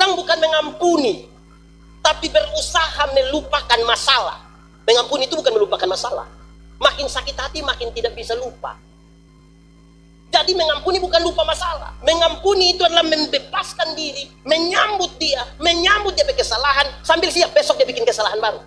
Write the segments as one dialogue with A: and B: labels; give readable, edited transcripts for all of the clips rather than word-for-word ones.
A: Orang bukan mengampuni, tapi berusaha melupakan masalah. Mengampuni itu bukan melupakan masalah. Makin sakit hati, makin tidak bisa lupa. Jadi mengampuni bukan lupa masalah. Mengampuni itu adalah membebaskan diri, menyambut dia kesalahan, sambil siap besok dia bikin kesalahan baru.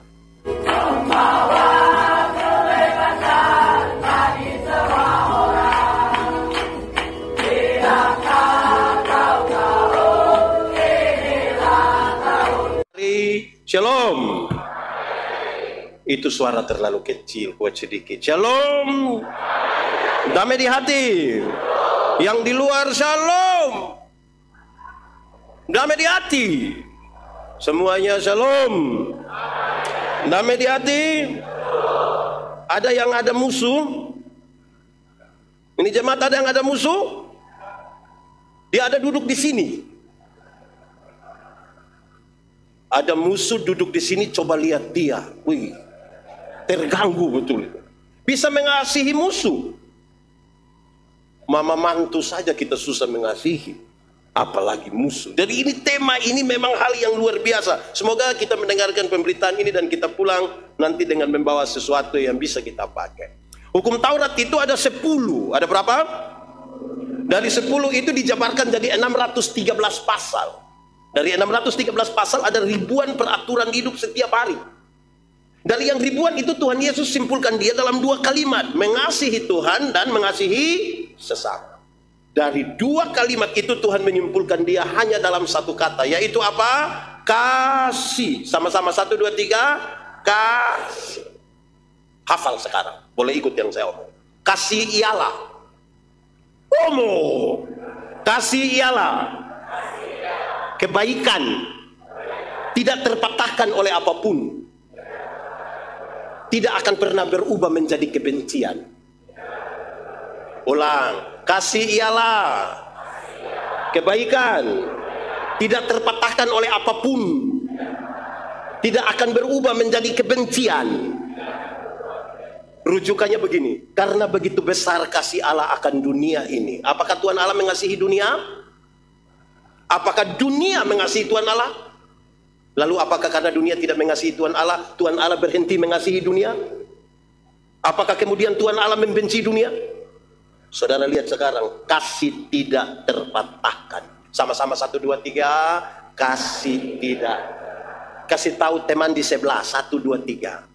B: Shalom. Itu suara terlalu kecil, kuat sedikit. Shalom. Damai di hati. Yang di luar shalom. Damai di hati. Semuanya shalom. Damai di hati. Ada yang ada musuh? Ini jemaat ada yang ada musuh? Dia ada duduk di sini. Ada musuh duduk di sini, coba lihat dia. Wih, terganggu betul. Bisa mengasihi musuh. Mama mantu saja kita susah mengasihi, apalagi musuh. Jadi ini tema ini memang hal yang luar biasa. Semoga kita mendengarkan pemberitaan ini dan kita pulang nanti dengan membawa sesuatu yang bisa kita pakai. Hukum Taurat itu ada 10. Ada berapa? Dari 10 itu dijabarkan jadi 613 pasal. Dari 613 pasal ada ribuan peraturan hidup setiap hari. Dari yang ribuan itu Tuhan Yesus simpulkan dia dalam 2 kalimat. Mengasihi Tuhan dan mengasihi sesama. Dari 2 kalimat itu Tuhan menyimpulkan dia hanya dalam 1 kata. Yaitu apa? Kasih. Sama-sama 1, 2, 3. Kasih. Hafal sekarang. Boleh ikut yang saya omong. Kasih ialah. Kasih ialah kebaikan, tidak terpatahkan oleh apapun, tidak akan pernah berubah menjadi kebencian. Ulang, kasih ialah kebaikan, tidak terpatahkan oleh apapun, tidak akan berubah menjadi kebencian. Rujukannya begini, karena begitu besar kasih Allah akan dunia ini. Apakah Tuhan Allah mengasihi dunia? Apakah dunia mengasihi Tuhan Allah? Lalu apakah karena dunia tidak mengasihi Tuhan Allah berhenti mengasihi dunia? Apakah kemudian Tuhan Allah membenci dunia? Saudara lihat sekarang, kasih tidak terpatahkan. Sama-sama 1, 2, 3. Kasih tidak. Kasih tahu teman di sebelah. 1, 2, 3.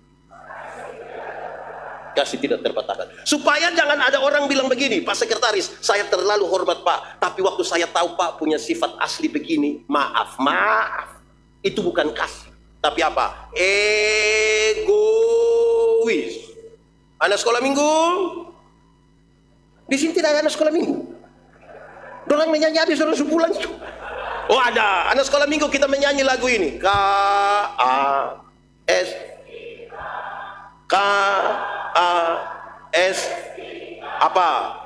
B: Kasih tidak terpatahkan. Supaya jangan ada orang bilang begini, Pak Sekretaris, saya terlalu hormat Pak, tapi waktu saya tahu Pak punya sifat asli begini, maaf. Itu bukan kasih, tapi apa? Egois. Anak sekolah minggu? Di sini tidak ada anak sekolah minggu. Dorang menyanyi habis orang sebulan itu. Oh ada, anak sekolah minggu kita menyanyi lagu ini. K-A-S apa?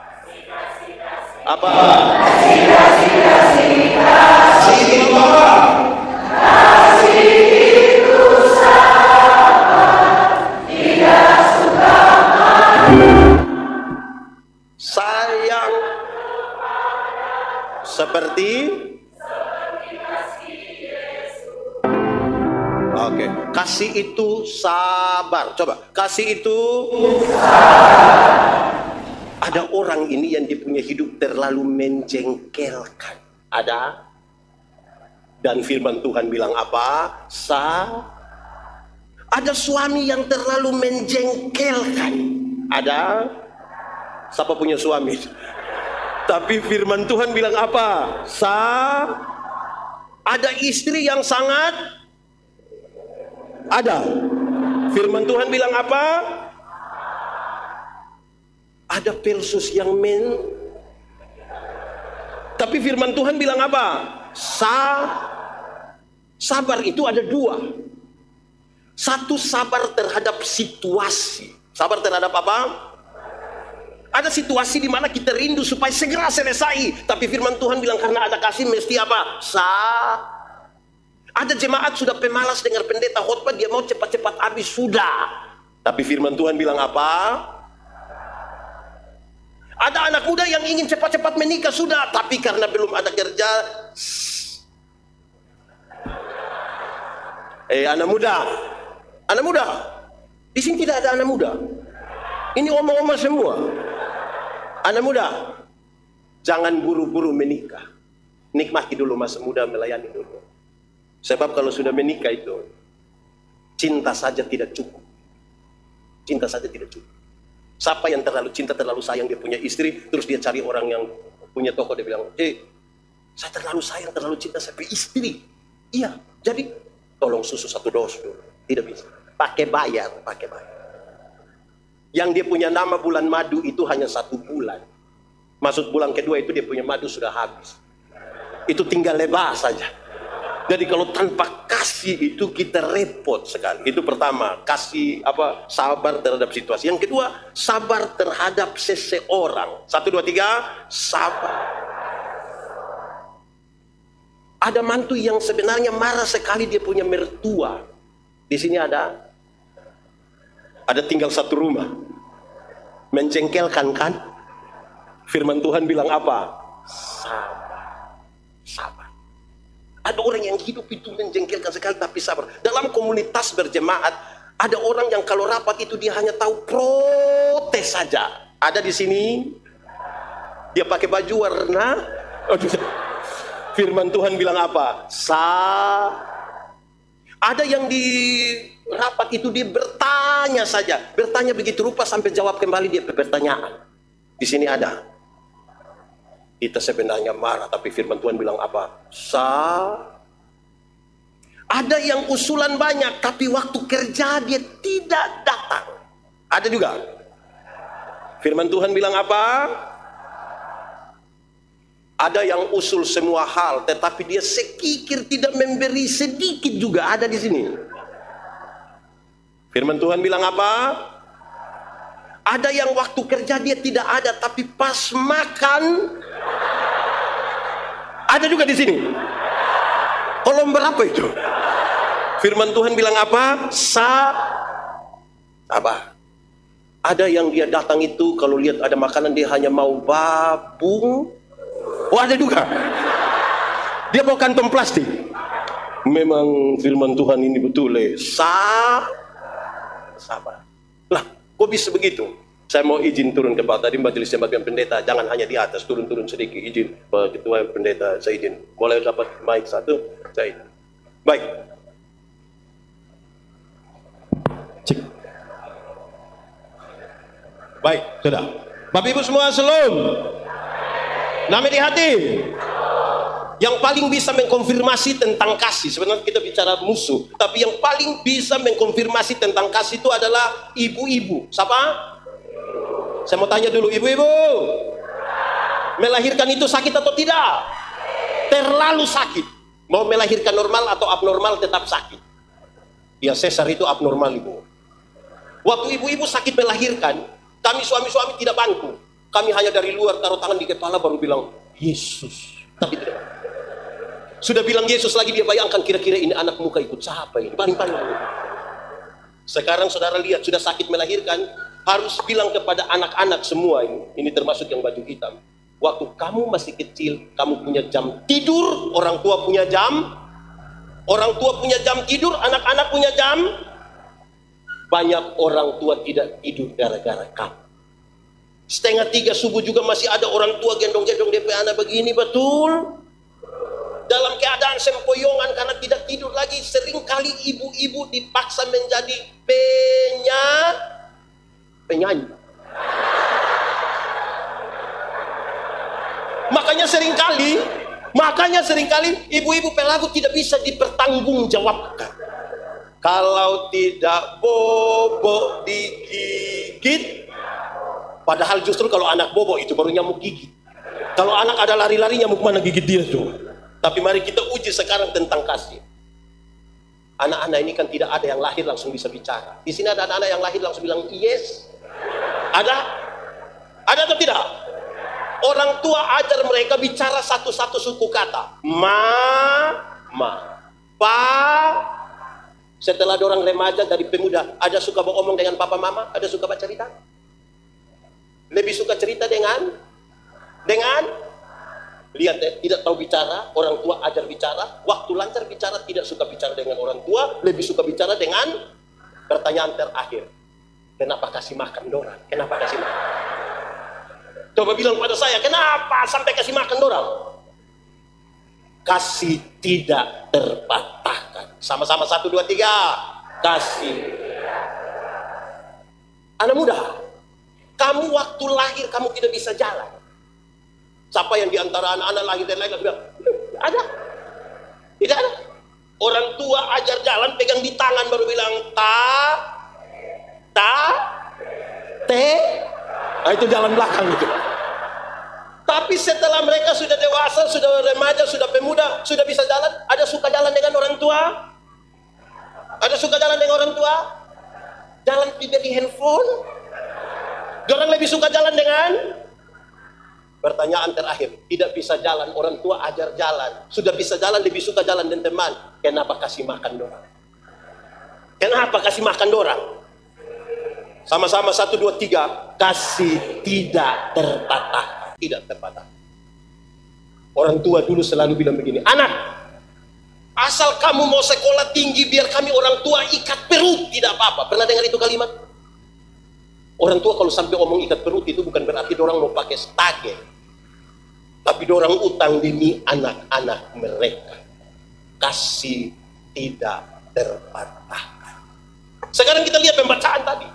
B: Apa? Kasih itu sabar, tidak suka sayang seperti Oke, kasih itu sabar. Coba, kasih itu sabar. Ada orang ini yang dia punya hidup terlalu menjengkelkan. Ada. Dan firman Tuhan bilang apa? Ada suami yang terlalu menjengkelkan. Ada. Siapa punya suami? Tapi firman Tuhan bilang apa? Ada istri yang sangat ada. Firman Tuhan bilang apa? Ada Persus yang tapi firman Tuhan bilang apa? Sabar itu ada 2. Satu, sabar terhadap situasi. Sabar terhadap apa? Ada situasi di mana kita rindu supaya segera selesai, tapi firman Tuhan bilang karena ada kasih mesti apa? Ada jemaat sudah pemalas dengar pendeta khotbah, dia mau cepat-cepat habis sudah. Tapi firman Tuhan bilang apa? Ada anak muda yang ingin cepat-cepat menikah sudah, tapi karena belum ada kerja. Anak muda. Anak muda. Di sini tidak ada anak muda. Ini omong-omong semua. Anak muda, jangan buru-buru menikah. Nikmati dulu masa muda, melayani dulu. Sebab kalau sudah menikah itu, cinta saja tidak cukup. Cinta saja tidak cukup. Siapa yang terlalu cinta, terlalu sayang, dia punya istri, terus dia cari orang yang punya toko, dia bilang, saya terlalu sayang, terlalu cinta, saya punya istri. Iya, jadi tolong susu 1 dos dulu. Tidak bisa. Pakai bayar. Yang dia punya nama bulan madu itu hanya 1 bulan. Masuk bulan kedua itu dia punya madu sudah habis. Itu tinggal lebas saja. Jadi kalau tanpa kasih itu kita repot sekali. Itu pertama, kasih sabar terhadap situasi. Yang kedua, sabar terhadap seseorang. 1, 2, 3, sabar. Ada mantu yang sebenarnya marah sekali dia punya mertua. Di sini ada tinggal 1 rumah. Menjengkelkan kan? Firman Tuhan bilang apa? Sabar. Ada orang yang hidup itu menjengkelkan sekali tapi sabar. Dalam komunitas berjemaat, ada orang yang kalau rapat itu dia hanya tahu protes saja. Ada di sini, dia pakai baju warna. Firman Tuhan bilang apa? Ada yang di rapat itu dia bertanya saja. Bertanya begitu rupa sampai jawab kembali dia pertanyaan. Di sini ada. Kita sebenarnya marah tapi firman Tuhan bilang apa? Ada yang usulan banyak tapi waktu kerja dia tidak datang. Ada juga. Firman Tuhan bilang apa? Ada yang usul semua hal tetapi dia sekikir tidak memberi sedikit juga. Ada di sini. Firman Tuhan bilang apa? Ada yang waktu kerja dia tidak ada tapi pas makan ada juga di sini. Kolom berapa itu? Firman Tuhan bilang apa? Sabar. Ada yang dia datang itu kalau lihat ada makanan dia hanya mau babung. Oh ada juga. Dia bawa kantong plastik. Memang firman Tuhan ini betul sabar. Lah, kok bisa begitu? Saya mau izin turun ke bawah. Tadi majelisnya bagian pendeta, jangan hanya di atas, turun-turun sedikit. Izin, Pak Ketua Pendeta, saya izin. Boleh dapat mic 1? Saya izin. Baik. Cik. Baik, sudah. Bapak Ibu semua shalom. Nama di hati. Yang paling bisa mengkonfirmasi tentang kasih, sebenarnya kita bicara musuh, tapi yang paling bisa mengkonfirmasi tentang kasih itu adalah ibu-ibu. Siapa? Saya mau tanya dulu, ibu-ibu, melahirkan itu sakit atau tidak? Terlalu sakit. Mau melahirkan normal atau abnormal tetap sakit. Ya sesar itu abnormal ibu. Waktu ibu-ibu sakit melahirkan, kami suami-suami tidak bantu. Kami hanya dari luar taruh tangan di kepala baru bilang Yesus. Tapi tidak. Sudah bilang Yesus lagi dia bayangkan kira-kira ini anak muka ikut siapa ini. Paling-paling. Sekarang saudara lihat sudah sakit melahirkan, harus bilang kepada anak-anak semua ini termasuk yang baju hitam. Waktu kamu masih kecil, kamu punya jam tidur, orang tua punya jam tidur, anak-anak punya jam. Banyak orang tua tidak tidur gara-gara kamu. 2:30 subuh juga masih ada orang tua gendong-gendong DP anak begini, betul. Dalam keadaan sempoyongan karena tidak tidur lagi. Seringkali ibu-ibu dipaksa menjadi penyanyi. Makanya seringkali ibu-ibu pelaku tidak bisa dipertanggungjawabkan. Kalau tidak bobo digigit. Padahal justru kalau anak bobo itu baru nyamuk gigit. Kalau anak ada lari-lari, nyamuk mana gigit dia tuh. Tapi mari kita uji sekarang tentang kasih. Anak-anak ini kan tidak ada yang lahir langsung bisa bicara. Di sini ada anak-anak yang lahir langsung bilang yes. Ada? Ada atau tidak? Orang tua ajar mereka bicara satu-satu suku kata. Ma, pa. Setelah ada orang remaja dari pemuda, ada suka beromong dengan papa mama, ada suka baca cerita. Lebih suka cerita dengan lihat tidak tahu bicara, orang tua ajar bicara, waktu lancar bicara tidak suka bicara dengan orang tua, lebih suka bicara dengan pertanyaan terakhir. Kenapa kasih makan dorang? Kenapa kasih makan? Coba bilang pada saya, kenapa sampai kasih makan dorang? Kasih tidak terpatahkan. Sama-sama 1, 2, 3. Kasih. Anak muda, kamu waktu lahir kamu tidak bisa jalan. Siapa yang diantara anak-anak lahir dan lain bilang, ada? Tidak ada. Orang tua ajar jalan, pegang di tangan baru bilang te. Nah, itu jalan belakang itu. Tapi setelah mereka sudah dewasa, sudah remaja, sudah pemuda, sudah bisa jalan, ada suka jalan dengan orang tua? Ada suka jalan dengan orang tua? Jalan di handphone? Orang lebih suka jalan dengan? Pertanyaan terakhir, tidak bisa jalan, orang tua ajar jalan. Sudah bisa jalan, lebih suka jalan dengan teman. Kenapa kasih makan dorang? Kenapa kasih makan dorang? Sama-sama 1, 2, 3. Kasih tidak terpatah. Tidak terpatah. Orang tua dulu selalu bilang begini, anak, asal kamu mau sekolah tinggi, biar kami orang tua ikat perut, tidak apa-apa. Pernah dengar itu kalimat? Orang tua kalau sampai omong ikat perut itu bukan berarti orang mau pakai stage, tapi orang utang demi anak-anak mereka. Kasih tidak terpatahkan. Sekarang kita lihat pembacaan tadi.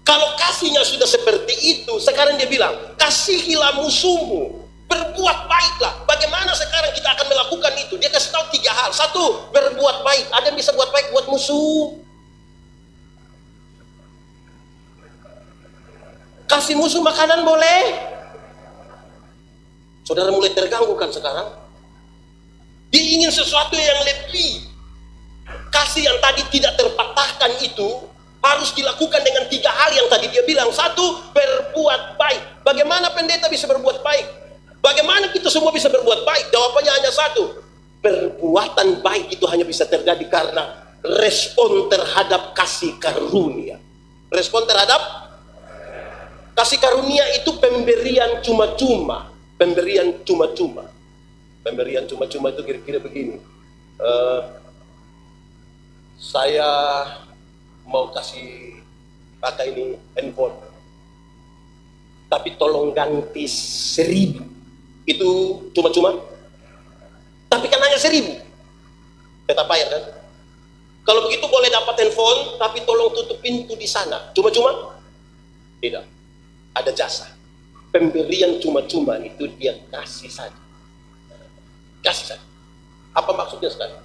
B: Kalau kasihnya sudah seperti itu, sekarang dia bilang, kasihilah musuhmu, berbuat baiklah. Bagaimana sekarang kita akan melakukan itu? Dia kasih tahu 3 hal. 1, berbuat baik. Ada yang bisa buat baik buat musuh. Kasih musuh makanan boleh. Saudara mulai terganggu kan sekarang? Dia ingin sesuatu yang lebih. Kasih yang tadi tidak terpatahkan itu harus dilakukan dengan 3 hal yang tadi dia bilang. 1, berbuat baik. Bagaimana pendeta bisa berbuat baik? Bagaimana kita semua bisa berbuat baik? Jawabannya hanya 1. Perbuatan baik itu hanya bisa terjadi karena respon terhadap kasih karunia. Respon terhadap kasih karunia itu pemberian cuma-cuma. Pemberian cuma-cuma. Pemberian cuma-cuma itu kira-kira begini. Saya mau kasih pakai ini handphone, tapi tolong ganti 1.000. Itu cuma-cuma. Tapi kan hanya 1.000. Tetap bayar kan? Kalau begitu boleh dapat handphone, tapi tolong tutup pintu di sana. Cuma-cuma? Tidak. Ada jasa. Pemberian cuma-cuma itu dia kasih saja. Kasih saja. Apa maksudnya sekarang?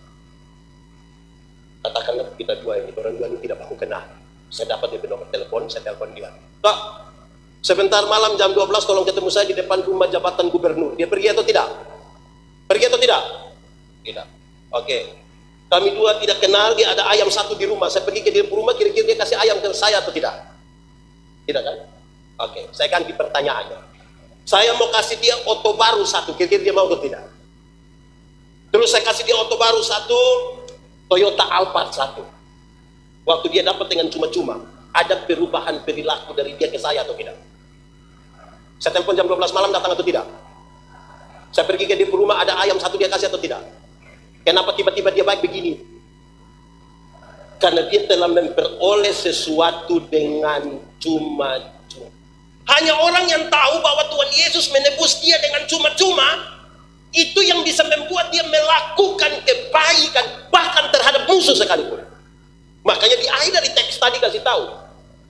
B: Katakanlah kita dua ini, orang dua ini tidak aku kenal. Saya dapat dia nomor telepon, saya telepon dia. Pak, sebentar malam jam 12 tolong ketemu saya di depan rumah jabatan gubernur. Dia pergi atau tidak? Pergi atau tidak? Tidak. Oke. Kami dua tidak kenal, dia ada ayam 1 di rumah. Saya pergi ke dia rumah, kira-kira dia kasih ayam ke saya atau tidak? Tidak kan? Oke, saya ganti pertanyaannya. Saya mau kasih dia oto baru 1, kira-kira dia mau atau tidak? Terus saya kasih dia oto baru 1, Toyota Alphard 1. Waktu dia dapat dengan cuma-cuma, ada perubahan perilaku dari dia ke saya atau tidak? Saya telepon jam 12 malam, datang atau tidak? Saya pergi ke dia rumah, ada ayam 1 dia kasih atau tidak? Kenapa tiba-tiba dia baik begini? Karena dia telah memperoleh sesuatu dengan cuma-cuma. Hanya orang yang tahu bahwa Tuhan Yesus menebus dia dengan cuma-cuma, itu yang bisa membuat dia melakukan kebaikan bahkan terhadap musuh sekalipun. Makanya di akhir dari teks tadi kasih tahu,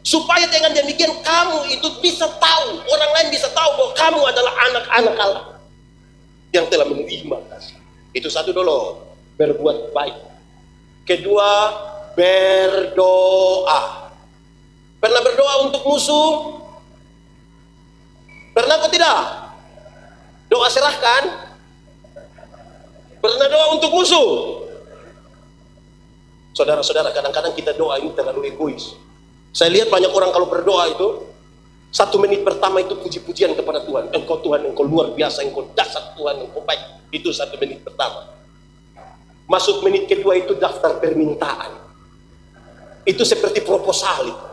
B: supaya dengan demikian kamu itu bisa tahu, orang lain bisa tahu bahwa kamu adalah anak-anak Allah yang telah menerima kasih. Itu 1 dulu, berbuat baik. Kedua, berdoa. Pernah berdoa untuk musuh? Pernah atau tidak? Doa serahkan. Pernah doa untuk musuh? Saudara-saudara, kadang-kadang kita doa ini terlalu egois. Saya lihat banyak orang kalau berdoa itu 1 menit pertama itu puji-pujian kepada Tuhan. Engkau Tuhan, engkau luar biasa, engkau dasar Tuhan, engkau baik. Itu 1 menit pertama. Masuk menit kedua itu daftar permintaan. Itu seperti proposal itu.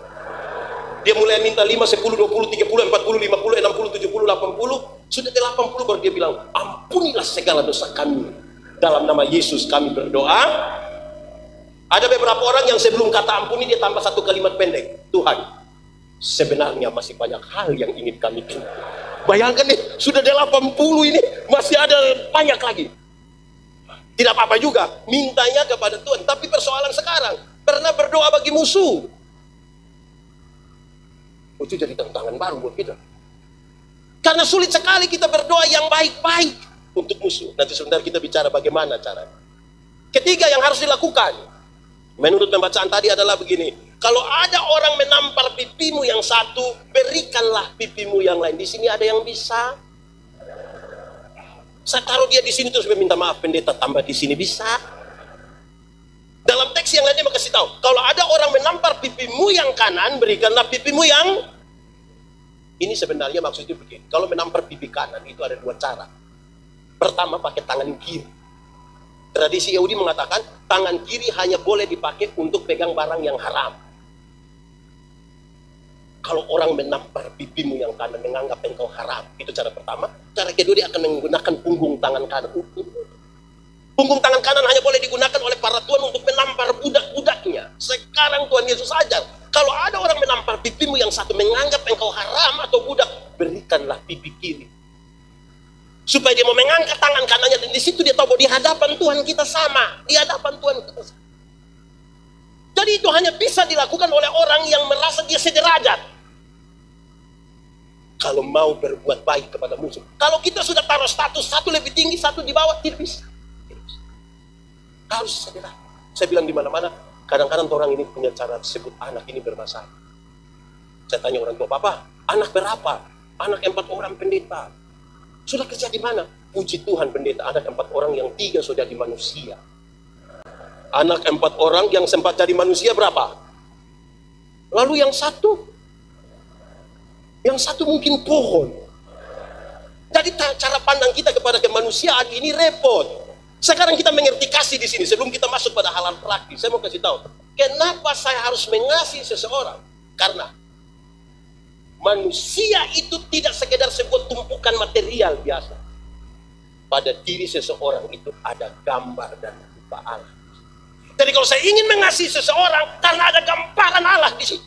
B: Dia mulai minta 5, 10, 20, 30, 40, 50, 60, 70, 80. Sudah 80 baru dia bilang, ampunilah segala dosa kami. Dalam nama Yesus kami berdoa. Ada beberapa orang yang sebelum kata ampuni dia tambah satu kalimat pendek. Tuhan, sebenarnya masih banyak hal yang ingin kami tunggu. Bayangkan nih, sudah 80 ini masih ada banyak lagi. Tidak apa-apa juga, mintanya kepada Tuhan. Tapi persoalan sekarang, pernah berdoa bagi musuh. Itu jadi tantangan baru buat kita. Karena sulit sekali kita berdoa yang baik-baik untuk musuh. Nanti sebentar kita bicara bagaimana caranya. Ketiga yang harus dilakukan menurut pembacaan tadi adalah begini. Kalau ada orang menampar pipimu yang satu, berikanlah pipimu yang lain. Di sini ada yang bisa. Saya taruh dia di sini terus minta maaf pendeta, tambah di sini bisa. Dalam teks yang lainnya mau kasih tahu, kalau ada orang menampar pipimu yang kanan, berikanlah pipimu yang. Ini sebenarnya maksudnya begini. Kalau menampar pipi kanan itu ada dua cara. Pertama pakai tangan kiri. Tradisi Yahudi mengatakan tangan kiri hanya boleh dipakai untuk pegang barang yang haram. Kalau orang menampar pipimu yang kanan menganggap engkau haram, itu cara pertama. Cara kedua dia akan menggunakan punggung tangan kanan. Punggung tangan kanan hanya boleh digunakan oleh para tuan untuk menampar budak-budaknya. Sekarang Tuhan Yesus ajar, kalau ada orang menampar pipimu yang satu menganggap engkau haram atau budak, berikanlah pipi kiri. Supaya dia mau mengangkat tangan kanannya, dan di situ dia tahu bahwa di hadapan Tuhan kita sama. Di hadapan Tuhan kita sama. Jadi itu hanya bisa dilakukan oleh orang yang merasa dia sederajat. Kalau mau berbuat baik kepada musuh. Kalau kita sudah taruh status, satu lebih tinggi, satu di bawah, tidak bisa. Harus sederajat. Saya bilang di mana-mana, kadang-kadang orang ini punya cara sebut anak ini bermasalah. Saya tanya orang tua, Papa, anak berapa? Anak 4 orang pendeta. Sudah kerja di mana? Puji Tuhan pendeta, anak 4 orang yang 3 sudah di manusia. Anak 4 orang yang sempat jadi manusia berapa? Lalu yang satu mungkin pohon. Jadi cara pandang kita kepada kemanusiaan ini repot. Sekarang kita mengerti kasih di sini. Sebelum kita masuk pada hal praktis, saya mau kasih tahu. Kenapa saya harus mengasihi seseorang? Karena manusia itu tidak sekedar sebuah tumpukan material biasa. Pada diri seseorang itu ada gambar dan rupa Allah. Jadi kalau saya ingin mengasihi seseorang, karena ada gambaran Allah di situ.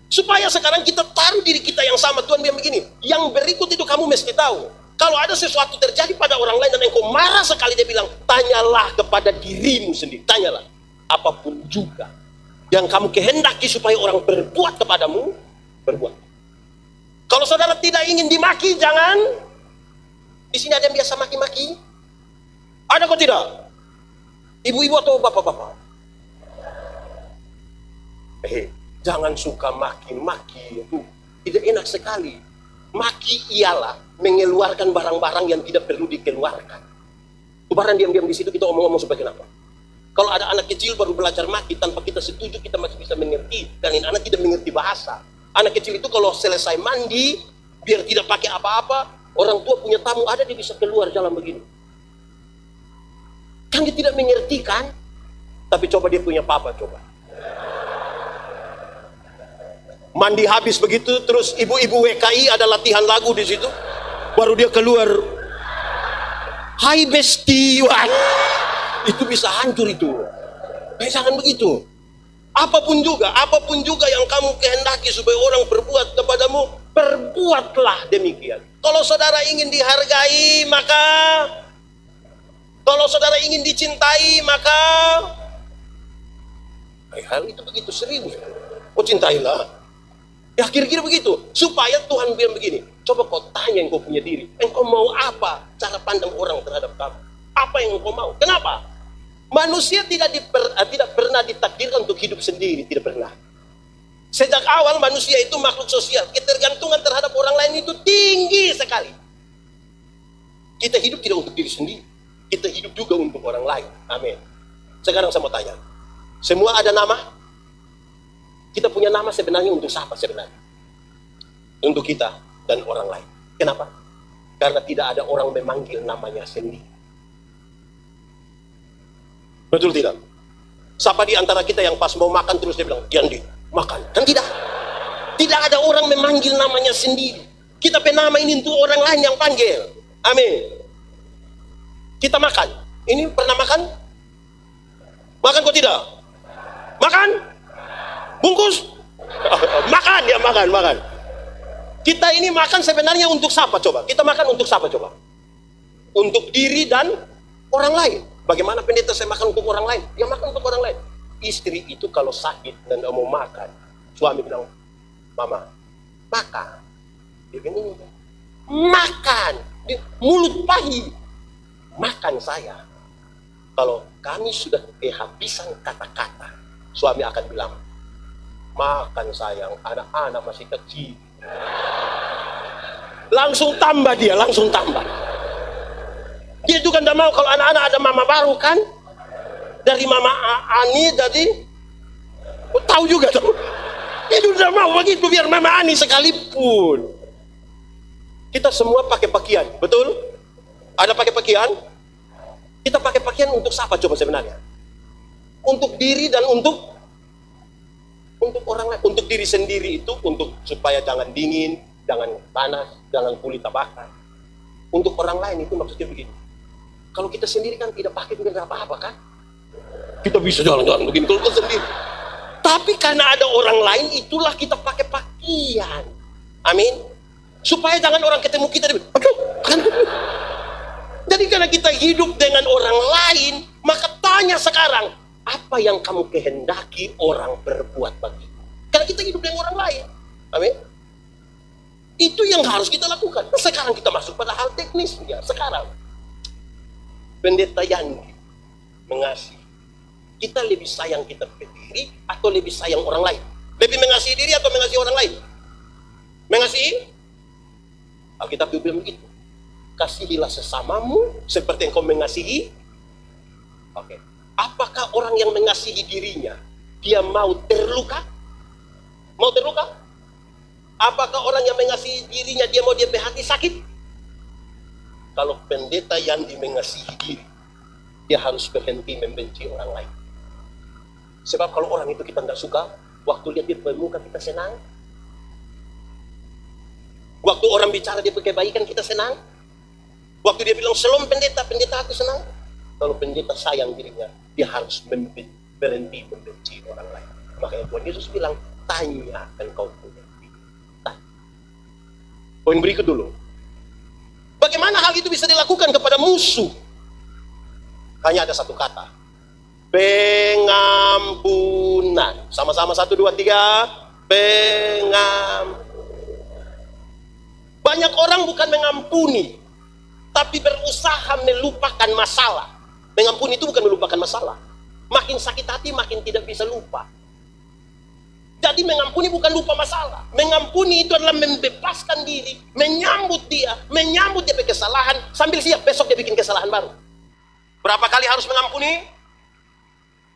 B: Supaya sekarang kita taruh diri kita yang sama. Tuhan bilang begini, yang berikut itu kamu mesti tahu. Kalau ada sesuatu terjadi pada orang lain dan engkau marah sekali, dia bilang, tanyalah kepada dirimu sendiri. Tanyalah, apapun juga yang kamu kehendaki supaya orang berbuat kepadamu, berbuat. Kalau saudara tidak ingin dimaki, jangan. Di sini ada yang biasa maki-maki. Ada kok tidak? Ibu-ibu atau bapak-bapak? Jangan suka maki-maki. Itu tidak enak sekali. Maki ialah mengeluarkan barang-barang yang tidak perlu dikeluarkan. Barang diam-diam di situ kita ngomong-ngomong sebagai apa? Kalau ada anak kecil baru belajar maki, tanpa kita setuju kita masih bisa mengerti. Dan ini anak tidak mengerti bahasa. Anak kecil itu kalau selesai mandi, biar tidak pakai apa-apa, orang tua punya tamu ada, dia bisa keluar jalan begini. Kan dia tidak mengerti kan? Tapi coba dia punya papa, coba. Mandi habis begitu, terus ibu-ibu WKI ada latihan lagu di situ. Baru dia keluar. Hai besti, wah. Itu bisa hancur itu. Jangan begitu. Apapun juga yang kamu kehendaki supaya orang berbuat kepadamu, berbuatlah demikian. Kalau saudara ingin dihargai, maka kalau saudara ingin dicintai, maka hal itu begitu serius. Oh, cintailah. Ya kira-kira begitu. Supaya Tuhan bilang begini, coba kau tanya yang kau punya diri, engkau mau apa? Cara pandang orang terhadap kamu. Apa yang engkau mau? Kenapa? Manusia tidak pernah ditakdirkan untuk hidup sendiri, tidak pernah. Sejak awal manusia itu makhluk sosial, ketergantungan terhadap orang lain itu tinggi sekali. Kita hidup tidak untuk diri sendiri, kita hidup juga untuk orang lain. Amin. Sekarang saya mau tanya, semua ada nama? Kita punya nama sebenarnya untuk siapa sebenarnya? Untuk kita dan orang lain. Kenapa? Karena tidak ada orang memanggil namanya sendiri. Betul tidak? Siapa di antara kita yang pas mau makan terus dia bilang, Yandi, makan. Kan tidak. Tidak ada orang memanggil namanya sendiri. Kita penama ini untuk orang lain yang panggil. Amin. Kita makan. Ini pernah makan? Makan kok tidak? Makan? Bungkus? Makan ya, makan. Kita ini makan sebenarnya untuk siapa coba? Kita makan untuk siapa coba? Untuk diri dan orang lain. Bagaimana pendeta saya makan untuk orang lain? Ya makan untuk orang lain. Istri itu kalau sakit dan mau makan, suami bilang, "Mama, makan." Dia bilang, "Makan." Dia, mulut pahit. Makan saya. Kalau kami sudah kehabisan kata-kata, suami akan bilang, "Makan sayang, anak-anak masih kecil." Langsung tambah dia, langsung tambah. Dia juga tidak mau kalau anak-anak ada mama baru kan? Dari mama Ani, jadi tahu juga tuh. Dia tidak mau begitu biar mama Ani sekalipun. Kita semua pakai pakaian, betul? Ada pakai pakaian? Kita pakai pakaian untuk siapa coba sebenarnya? Untuk diri dan untuk orang lain. Untuk diri sendiri itu untuk supaya jangan dingin, jangan panas, jangan kulit terbakar. Untuk orang lain itu maksudnya begini. Kalau kita sendiri kan tidak pakai juga nggak apa-apa kan? Kita bisa jalan-jalan begini kalau kita sendiri. Tapi karena ada orang lain, itulah kita pakai pakaian. Amin. Supaya jangan orang ketemu kita, aduh, kan? Jadi karena kita hidup dengan orang lain, maka tanya sekarang, apa yang kamu kehendaki orang berbuat bagimu? Karena kita hidup dengan orang lain. Amin. Itu yang harus kita lakukan. Sekarang kita masuk pada hal teknis ya. Sekarang Pendeta Yandi mengasihi. Kita lebih sayang kita sendiri atau lebih sayang orang lain? Lebih mengasihi diri atau mengasihi orang lain? Mengasihi? Alkitab bilang begitu. Kasihilah sesamamu seperti yang kau mengasihi. Oke. Apakah orang yang mengasihi dirinya, dia mau terluka? Mau terluka? Apakah orang yang mengasihi dirinya, dia mau dia hati sakit? Kalau pendeta yang mengasihi diri, dia harus berhenti membenci orang lain. Sebab kalau orang itu kita tidak suka, waktu lihat dia bermuka kita senang. Waktu orang bicara dia pakai kebaikan kita senang. Waktu dia bilang shalom pendeta, pendeta aku senang. Kalau pendeta sayang dirinya, dia harus berhenti membenci orang lain. Makanya Tuhan Yesus bilang, tanya engkau punya diri. Poin berikut dulu. Bagaimana hal itu bisa dilakukan kepada musuh? Hanya ada satu kata. Pengampunan. Sama-sama 1, 2, 3. Banyak orang bukan mengampuni, tapi berusaha melupakan masalah. Mengampuni itu bukan melupakan masalah. Makin sakit hati, makin tidak bisa lupa. Jadi mengampuni bukan lupa masalah. Mengampuni itu adalah membebaskan diri, menyambut dia kesalahan, sambil siap besok dia bikin kesalahan baru. Berapa kali harus mengampuni?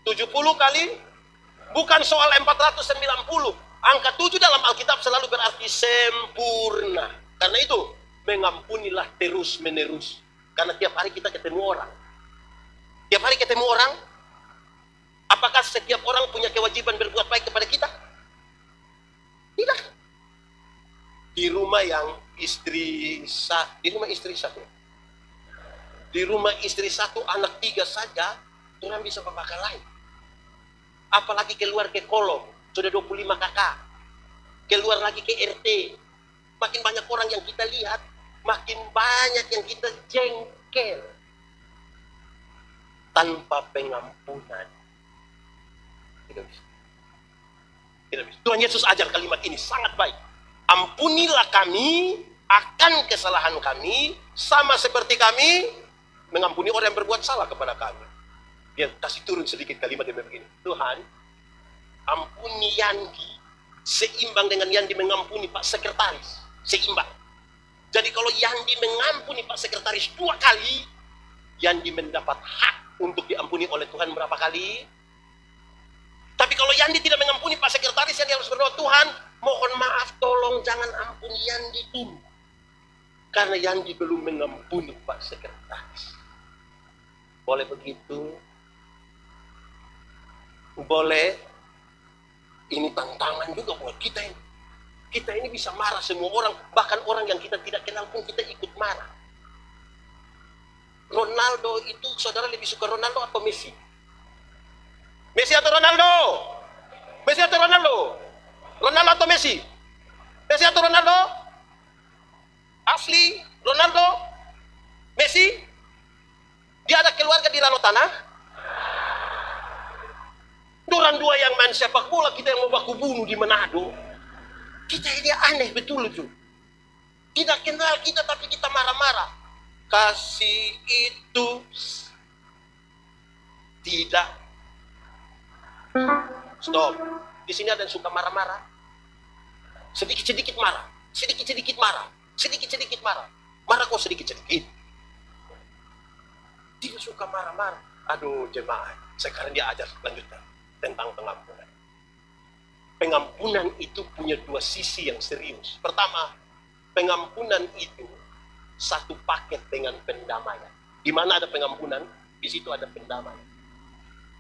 B: 70 kali? Bukan soal 490. Angka 7 dalam Alkitab selalu berarti sempurna. Karena itu, mengampunilah terus menerus. Karena tiap hari kita ketemu orang. Tiap hari ketemu orang, apakah setiap orang punya kewajiban berbuat baik kepada kita? Tidak. Di rumah istri satu. Di rumah istri satu, anak 3 saja, orang bisa berpakai lain. Apalagi keluar ke kolom, sudah 25 kakak. Keluar lagi ke RT. Makin banyak orang yang kita lihat, makin banyak yang kita jengkel. Tanpa pengampunan. Tidak bisa. Tidak bisa. Tuhan Yesus ajar kalimat ini sangat baik. Ampunilah kami akan kesalahan kami, sama seperti kami mengampuni orang yang berbuat salah kepada kami. Dia kasih turun sedikit kalimat yang begini. Tuhan, ampuni Yandi seimbang dengan Yandi mengampuni Pak Sekretaris. Seimbang. Jadi kalau Yandi mengampuni Pak Sekretaris 2 kali, Yandi mendapat hak untuk diampuni oleh Tuhan berapa kali? Tapi kalau Yandi tidak mengampuni Pak Sekretaris, Yandi harus berdoa, Tuhan, mohon maaf, tolong jangan ampuni Yandi dulu. Karena Yandi belum mengampuni Pak Sekretaris. Boleh begitu? Boleh. Ini tantangan juga buat kita ini. Kita ini bisa marah semua orang, bahkan orang yang kita tidak kenal pun kita ikut marah.
A: Ronaldo itu, saudara lebih suka Ronaldo atau Messi? Messi atau Ronaldo? Messi atau Ronaldo? Ronaldo atau Messi? Messi atau Ronaldo? Asli Ronaldo? Messi? Dia ada keluarga di Rano Tanah? Dorang dua yang main sepak bola, kita yang mau baku bunuh di Manado. Kita ini aneh betul itu. Tidak kenal kita tapi kita marah-marah. Kasih itu tidak. Stop. Di sini ada yang suka marah-marah. Sedikit-sedikit marah. Sedikit-sedikit marah. Sedikit-sedikit marah. Marah kok sedikit-sedikit. Dia suka marah-marah. Aduh jemaah. Sekarang dia ajar lanjutkan tentang pengampunan. Pengampunan itu punya dua sisi yang serius. Pertama, pengampunan itu satu paket dengan pendamaian. Di mana ada pengampunan, di situ ada pendamaian.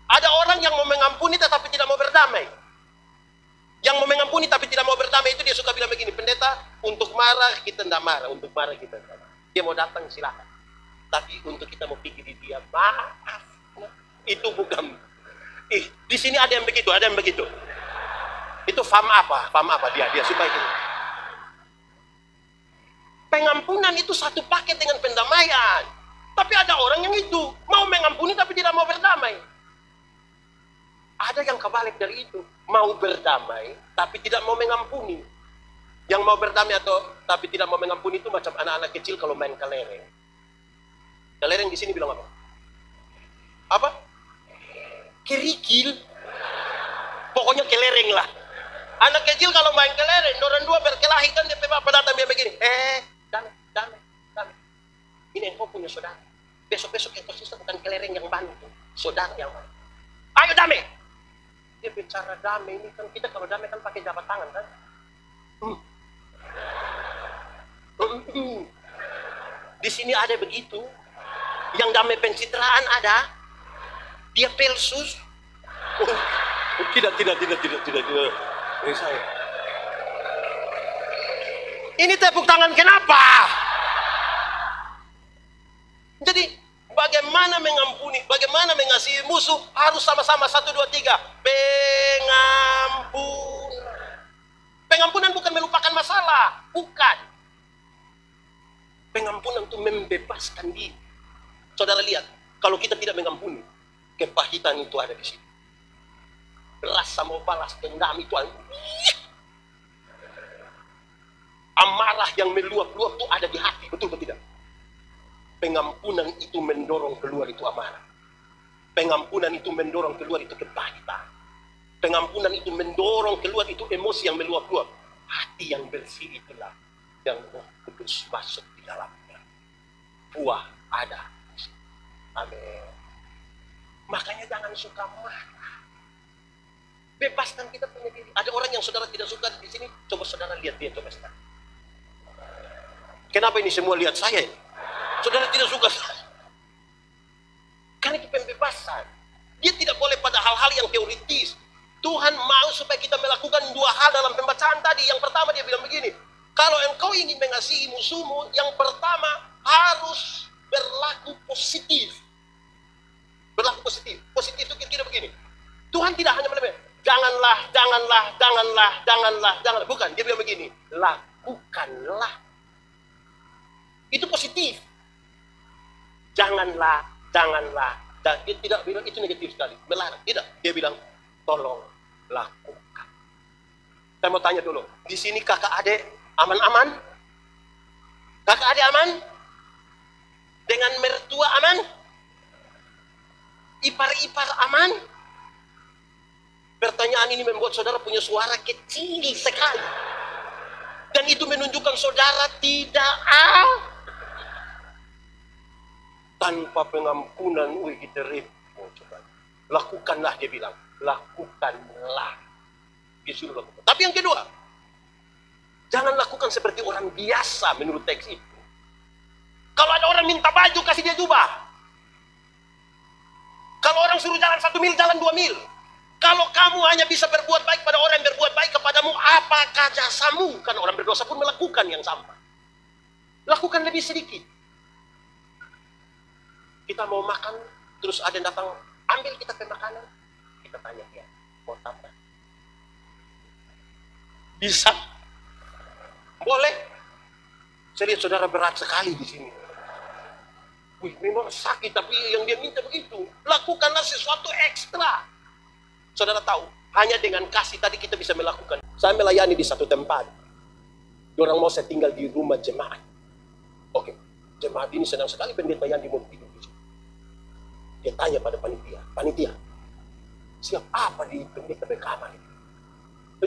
A: Ada orang yang mau mengampuni tetapi tidak mau berdamai. Yang mau mengampuni tapi tidak mau berdamai itu dia suka bilang begini, pendeta, untuk marah kita tidak marah, untuk marah kita tidak marah. Dia mau datang silakan. Tapi untuk kita mau pikir dia maaf. Itu bukan. Di sini ada yang begitu, ada yang begitu. Itu faham apa dia supaya gitu. Pengampunan itu satu paket dengan pendamaian. Tapi ada orang yang itu mau mengampuni tapi tidak mau berdamai. Ada yang kebalik dari itu, mau berdamai tapi tidak mau mengampuni. Yang mau berdamai atau tapi tidak mau mengampuni itu macam anak-anak kecil kalau main kelereng. Kelereng di sini bilang apa? Apa? Kerikil. Pokoknya kelereng lah. Anak kecil kalau main kelereng, orang dua berkelahi kan dia bapak datang dia begini. Damai. Ini engkau punya saudara. Besok-besok engkau sisa bukan kelereng yang bantu, saudara yang bantu. Ayo damai. Dia bicara damai ini kan kita kalau damai kan pakai jabat tangan kan. Di sini ada begitu. Yang damai pencitraan ada. Dia pelsus. Tidak. Ini saya. Ini tepuk tangan kenapa? Jadi bagaimana mengampuni, bagaimana mengasihi musuh harus sama-sama 1, 2, 3. Pengampunan bukan melupakan masalah, bukan. Pengampunan itu membebaskan diri. Saudara lihat, kalau kita tidak mengampuni, kepahitan itu ada di sini. Belas sama balas dendam itu amarah yang meluap-luap itu ada di hati, betul tidak? Pengampunan itu mendorong keluar itu amarah. Pengampunan itu mendorong keluar itu kepahitan. Pengampunan itu mendorong keluar itu emosi yang meluap-luap. Hati yang bersih itulah yang Roh Kudus masuk di dalamnya. Buah ada. Amin. Makanya jangan suka marah. Bebaskan kita punya diri. Ada orang yang saudara tidak suka di sini, coba saudara lihat dia, coba saudara. Kenapa ini semua lihat saya? Saudara tidak suka saya. Karena itu pembebasan. Dia tidak boleh pada hal-hal yang teoritis. Tuhan mau supaya kita melakukan dua hal dalam pembacaan tadi. Yang pertama dia bilang begini, kalau engkau ingin mengasihi musuhmu, yang pertama harus berlaku positif. Berlaku positif. Positif itu kira-kira begini. Tuhan tidak hanya menemukan janganlah. Bukan, dia bilang begini, lakukanlah. Itu positif. Janganlah. Dan dia tidak bilang itu negatif sekali, melarang. Tidak, dia bilang tolong lakukan. Saya mau tanya dulu, di sini kakak adik aman-aman? Kakak adik aman? Dengan mertua aman? Ipar-ipar aman? Pertanyaan ini membuat saudara punya suara kecil sekali. Dan itu menunjukkan saudara tidak tanpa pengampunan, kita repot. Lakukanlah, dia bilang. Lakukanlah. Dia suruh lakukan. Tapi yang kedua, jangan lakukan seperti orang biasa menurut teks itu. Kalau ada orang minta baju, kasih dia jubah. Kalau orang suruh jalan 1 mil, jalan 2 mil. Kalau kamu hanya bisa berbuat baik pada orang yang berbuat baik kepadamu, apakah jasamu? Karena orang berdosa pun melakukan yang sama. Lakukan lebih sedikit.
B: Kita mau makan, terus ada yang datang, ambil kita ke makanan. Kita tanya dia, mau tambah? Bisa. Boleh. Saya lihat saudara berat sekali di sini. Wih, memang sakit, tapi yang dia minta begitu. Lakukanlah sesuatu ekstra. Saudara tahu, hanya dengan kasih tadi kita bisa melakukan. Saya melayani di satu tempat. Orang mau saya tinggal di rumah jemaat. Oke, jemaat ini senang sekali pendeta yang mau tidur di sini. Dia tanya pada panitia, siap apa di pendeta kamar ini?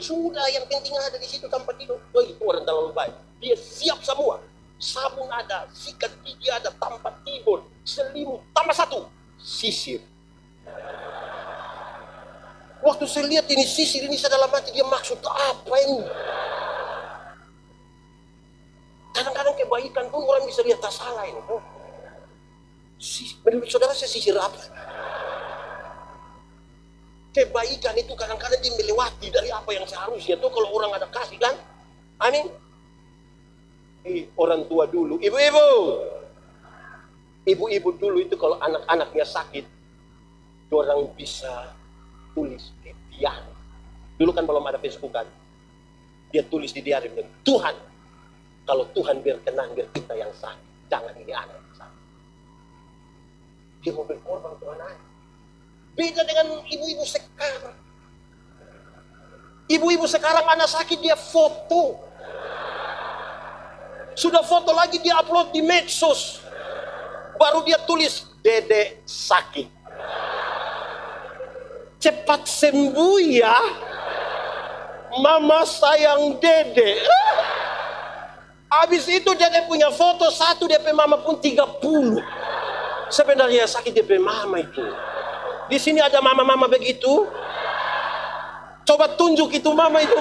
B: Sudah, yang penting ada di situ tempat tidur. Oh, itu orang terlalu baik. Dia siap semua. Sabun ada, sikat gigi ada, tempat tidur, selimut, tambah satu, sisir. Waktu saya lihat ini sisir ini, saya dalam hati dia maksud apa ini? Kadang-kadang kebaikan pun orang bisa lihat tak salah ini. Oh, menurut saudara saya sisir apa? Kebaikan itu kadang-kadang dia melewati dari apa yang seharusnya. Tuh kalau orang ada kasih kan? Amin. Orang tua dulu, ibu-ibu dulu itu kalau anak-anaknya sakit, orang bisa tulis di diari. Dulu kan belum ada Facebook kan, dia tulis di diari, Tuhan, kalau Tuhan berkenan biar kita yang sakit, jangan ini anak yang sakit. Dia mau berkorban Tuhan anak. Beda dengan ibu-ibu sekarang. Ibu-ibu sekarang anak sakit dia foto. Sudah foto lagi dia upload di medsos. Baru dia tulis, Dede sakit. Cepat sembuh ya. Mama sayang Dede. Habis itu Dede punya foto satu, DP mama pun 30. Sebenarnya sakit DP mama itu. Di sini ada mama-mama begitu. Coba tunjuk itu mama ya.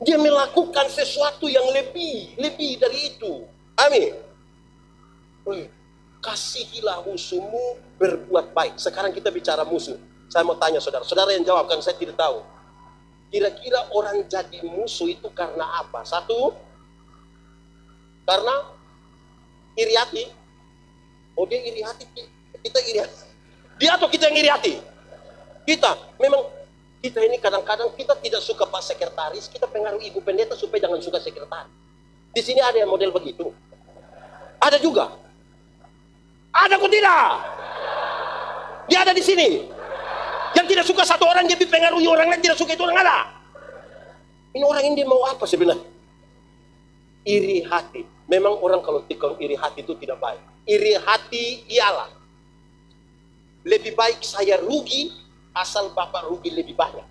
B: Dia melakukan sesuatu yang lebih dari itu. Amin. Kasihilah musuhmu, berbuat baik. Sekarang kita bicara musuh. Saya mau tanya saudara yang jawab, kan saya tidak tahu. Kira-kira orang jadi musuh itu karena apa? Satu, karena iri hati. Oh, dia iri hati, kita iri hati. Dia atau kita yang iri hati? Kita, memang kita ini kadang-kadang kita tidak suka Pak Sekretaris, kita pengaruh Ibu Pendeta supaya jangan suka sekretaris. Di sini ada yang model begitu. Ada juga. Ada kok tidak? Dia ada di sini. Yang tidak suka satu orang, dia dipengaruhi orang lain, tidak suka itu orang ada. Ini orang ini mau apa sebenarnya? Iri hati. Memang orang kalau tikung iri hati itu tidak baik. Iri hati ialah lebih baik saya rugi asal Bapak rugi lebih banyak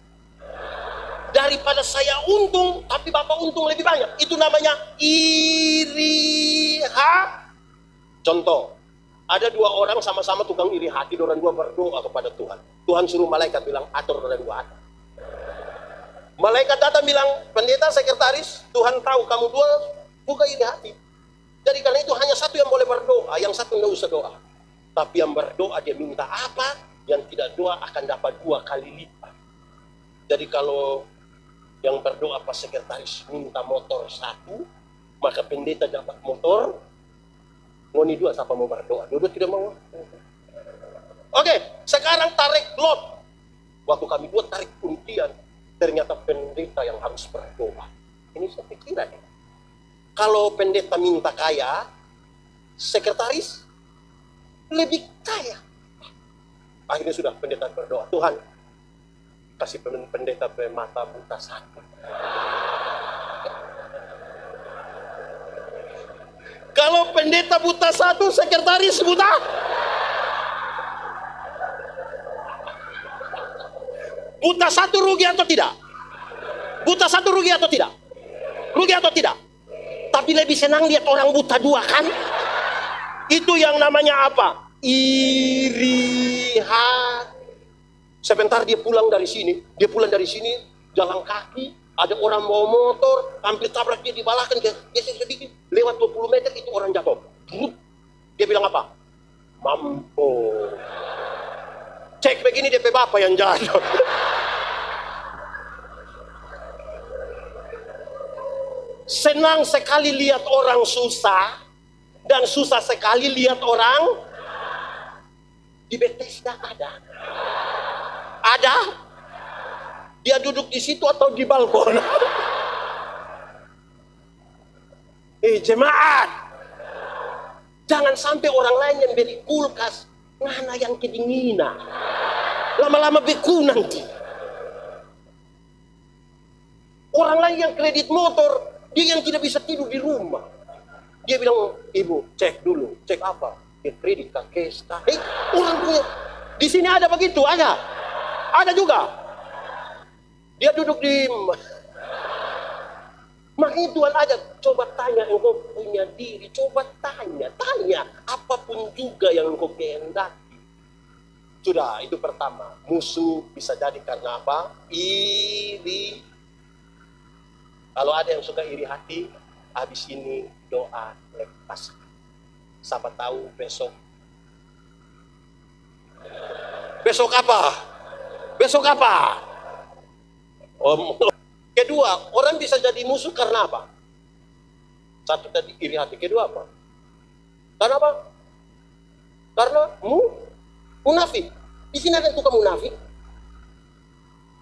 B: daripada saya untung tapi Bapak untung lebih banyak. Itu namanya iri hati. Contoh, ada dua orang sama-sama tukang iri hati, orang dua berdoa kepada Tuhan. Tuhan suruh malaikat bilang atur orang dua hati. Malaikat datang bilang, pendeta sekretaris, Tuhan tahu kamu dua buka iri hati. Jadi karena itu hanya satu yang boleh berdoa, yang satu tidak usah doa. Tapi yang berdoa dia minta apa, yang tidak doa akan dapat 2 kali lipat. Jadi kalau yang berdoa pas sekretaris minta motor 1, maka pendeta dapat motor. Ngoni 2 siapa mau berdoa? Dua tidak mau. Oke, sekarang tarik lot. Waktu kami buat tarik undian, ternyata pendeta yang harus berdoa. Ini saya pikiran ya. Kalau pendeta minta kaya, sekretaris lebih kaya. Akhirnya sudah pendeta berdoa, Tuhan kasih pendeta mata buta 1. Kalau pendeta buta 1, sekretaris buta. Buta 1 rugi atau tidak? Buta 1 rugi atau tidak? Rugi atau tidak? Tapi lebih senang lihat orang buta 2 kan? Itu yang namanya apa? Iri hati. Sebentar dia pulang dari sini, jalan kaki, ada orang bawa motor, hampir tabrak dia dibalahkan, geser sedikit, lewat 20 meter itu orang jatuh. Dia bilang apa? Mampu. Cek begini DP bapak yang jatuh. Senang sekali lihat orang susah,
A: Dan susah sekali lihat orang di Bethesda ada. Ada? Dia duduk di situ atau di balkon? Jemaat, jangan sampai orang lain yang beli kulkas, ngana yang kedinginan, lama-lama beku nanti. Orang lain yang kredit motor, dia yang tidak bisa tidur di rumah. Dia bilang, ibu cek dulu, cek apa? Dia kredit kah, cash kah? Orang punya. Di sini ada begitu, ada juga. Dia duduk di. Makanya Tuhan aja, coba tanya engkau punya diri, coba tanya apapun juga yang engkau kehendaki. Sudah, itu pertama. Musuh bisa jadi karena apa? Iri. Kalau ada yang suka iri hati, habis ini doa lepas. Siapa tahu besok apa? Besok apa? Kedua, orang bisa jadi musuh karena apa? Satu tadi iri hati, kedua apa? Karena apa? Karena munafik. Di sini ada tukang munafik.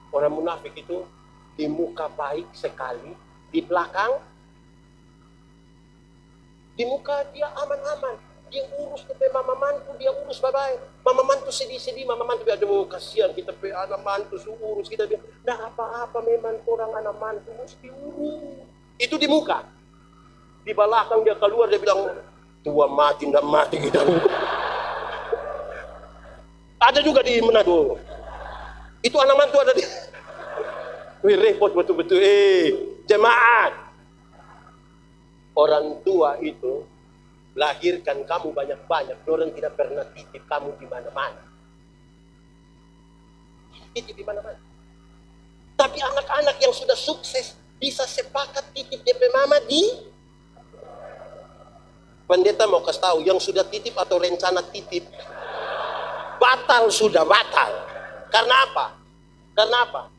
A: Orang munafik itu di muka baik sekali, di belakang, di muka dia aman-aman. Dia urus ke mama mantu, dia urus baik-baik. Mama mantu sedih-sedih, mama mantu biar mau kasihan kita pe anak mantu urus kita biar. Nah apa-apa memang orang anak mantu mesti urus. Itu di muka. Di belakang dia keluar dia bilang tua mati nggak mati kita. Ada juga di Manado. Itu anak mantu ada di. Wih repot betul-betul. Jemaat. Orang tua itu lahirkan kamu banyak-banyak, orang tidak pernah titip kamu di mana-mana. Titip di mana-mana. Tapi anak-anak yang sudah sukses bisa sepakat titip DP mama di. Pendeta mau kasih tahu, yang sudah titip atau rencana titip batal, sudah batal. Karena apa? Karena apa?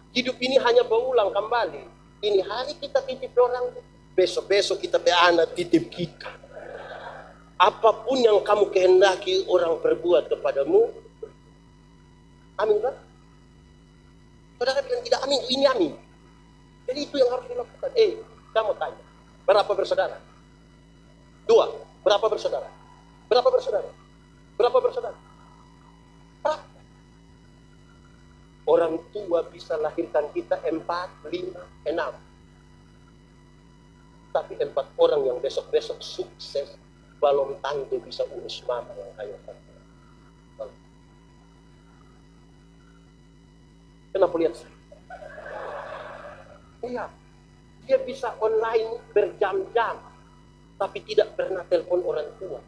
A: Hidup ini hanya berulang kembali. Ini hari kita titip orang, besok-besok kita be anak titip kita. Apapun yang kamu kehendaki orang perbuat kepadamu, amin kan? Saudara bilang tidak amin, ini amin. Jadi itu yang harus dilakukan. Kamu tanya, berapa bersaudara? 2, berapa bersaudara? Berapa bersaudara? Berapa bersaudara? Orang tua bisa lahirkan kita 4, 5, 6. Tapi 4 orang yang besok-besok sukses, belum tentu bisa urus mama yang kaya. Kenapa lihat saya? Iya, dia bisa online berjam-jam, tapi tidak pernah telepon orang tua.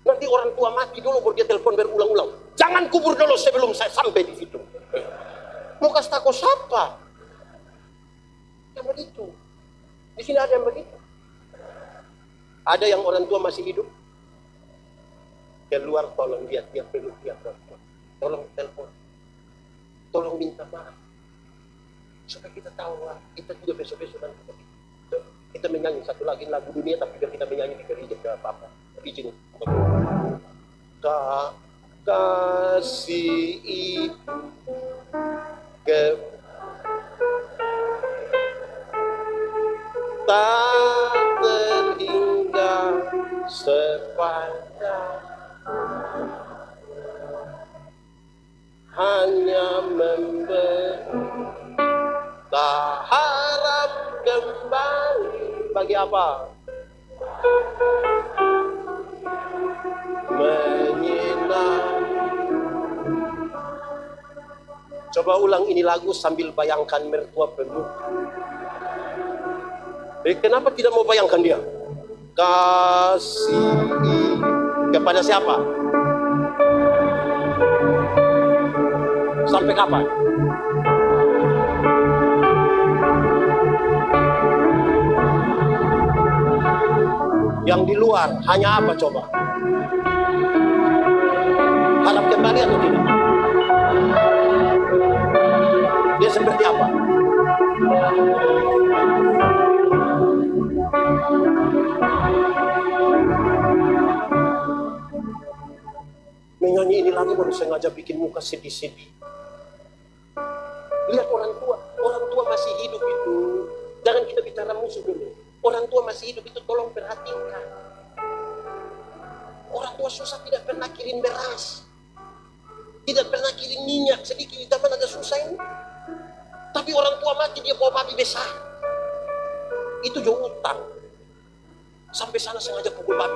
A: Nanti orang tua mati dulu baru dia telepon berulang-ulang. Jangan kubur dulu sebelum saya sampai di situ. Mau kasih tahu siapa? Yang begitu. Di sini ada yang begitu. Ada yang orang tua masih hidup, keluar tolong dia peluk dia, tolong telepon, tolong minta maaf, supaya kita tahu kita juga besok-besok nanti kita menyanyi satu lagi lagu dunia, tapi biar kita menyanyi di gereja ke apa izin. Kasih ibu ke tak terhingga sepanjang hanya memberi, tak harap kembali. Bagi apa? Menyinar. Coba ulang ini lagu sambil bayangkan mertua penuh. Kenapa tidak mau bayangkan dia? Kasih kepada siapa? Sampai kapan? Yang di luar hanya apa coba? Harap kembali atau tidak? Dia seperti apa?
B: Ini lagi baru sengaja bikin muka sedih-sedih. Lihat orang tua masih hidup itu. Jangan kita bicara musuh dulu. Orang tua masih hidup itu tolong perhatikan. Orang tua susah tidak pernah kirim beras. Tidak pernah kirim minyak sedikit di zaman ada susah ini. Tapi orang tua mati dia bawa babi besar. Itu jauh utang. Sampai sana sengaja pukul babi.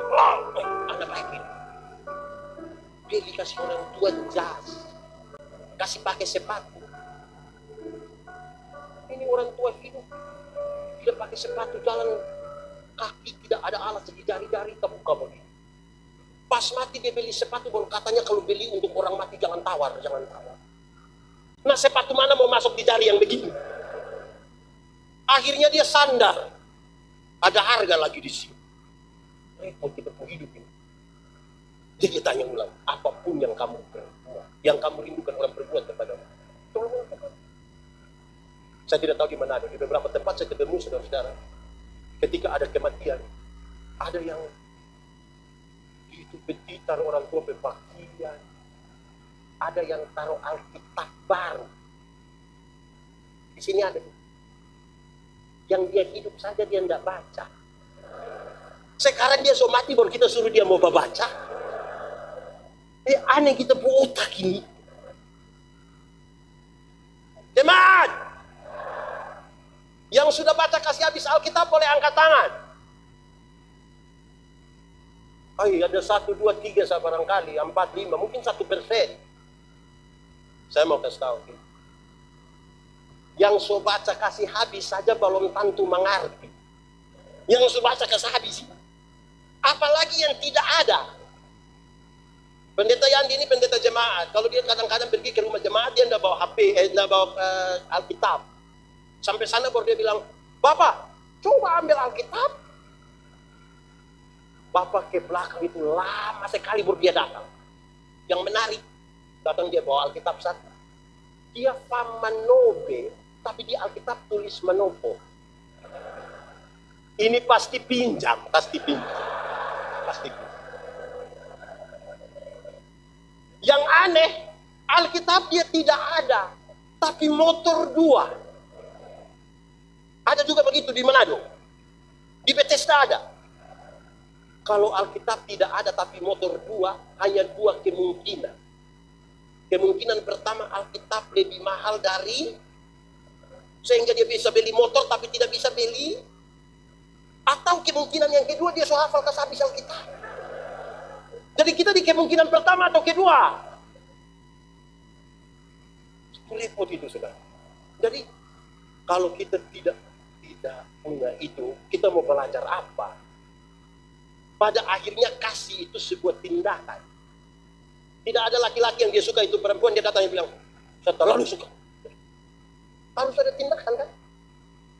B: Anak baik ini. Dia dikasih orang tua jas. Kasih pakai sepatu. Ini orang tua hidup. Tidak pakai sepatu jalan kaki. Tidak ada alat segi jari-jari terbuka begini. Pas mati dia beli sepatu baru katanya kalau beli untuk orang mati jangan tawar. Nah sepatu mana mau masuk di jari yang begini? Akhirnya dia sandar. Ada harga lagi di sini. Repot kita pun hidup ini. Jadi tanya ulang, apapun yang kamu perbuat, yang kamu rindukan orang perbuat kepadamu, tolong lakukan. Saya tidak tahu di mana ada, di beberapa tempat saya ketemu saudara-saudara. Ketika ada kematian, ada yang itu petitar orang tua berpakaian, ada yang taruh Alkitab baru. Di sini ada yang dia hidup saja dia tidak baca. Sekarang dia so mati baru kita suruh dia mau baca. Aneh kita otak ini. Jemaat yang sudah baca kasih habis Alkitab boleh angkat tangan. Ada 1, 2, 3 saya barangkali, 4, 5, mungkin 1%. Saya mau kasih tahu. Yang so baca kasih habis saja belum tentu mengerti. Yang so baca kasih habis. Apalagi yang tidak ada. Pendeta Yandi ini pendeta jemaat. Kalau dia kadang-kadang pergi ke rumah jemaat, dia tidak bawa HP, tidak bawa Alkitab. Sampai sana baru dia bilang, Bapak, coba ambil Alkitab. Bapak ke belakang itu lama sekali baru dia datang. Yang menarik, datang dia bawa Alkitab satu. Dia Manobe, tapi di Alkitab tulis Manopo. Ini pasti pinjam. Yang aneh, Alkitab dia tidak ada, tapi motor 2. Ada juga begitu di Manado. Di Bethesda ada. Kalau Alkitab tidak ada tapi motor 2, hanya 2 kemungkinan. Kemungkinan pertama Alkitab lebih mahal dari, sehingga dia bisa beli motor tapi tidak bisa beli. Atau kemungkinan yang kedua dia so hafal kasih Alkitab. Jadi kita di kemungkinan pertama atau kedua. Repot itu sudah. Jadi kalau kita tidak punya itu, kita mau belajar apa? Pada akhirnya kasih itu sebuah tindakan. Tidak ada laki-laki yang dia suka itu perempuan, dia datang dan bilang, saya terlalu suka. Harus ada tindakan kan?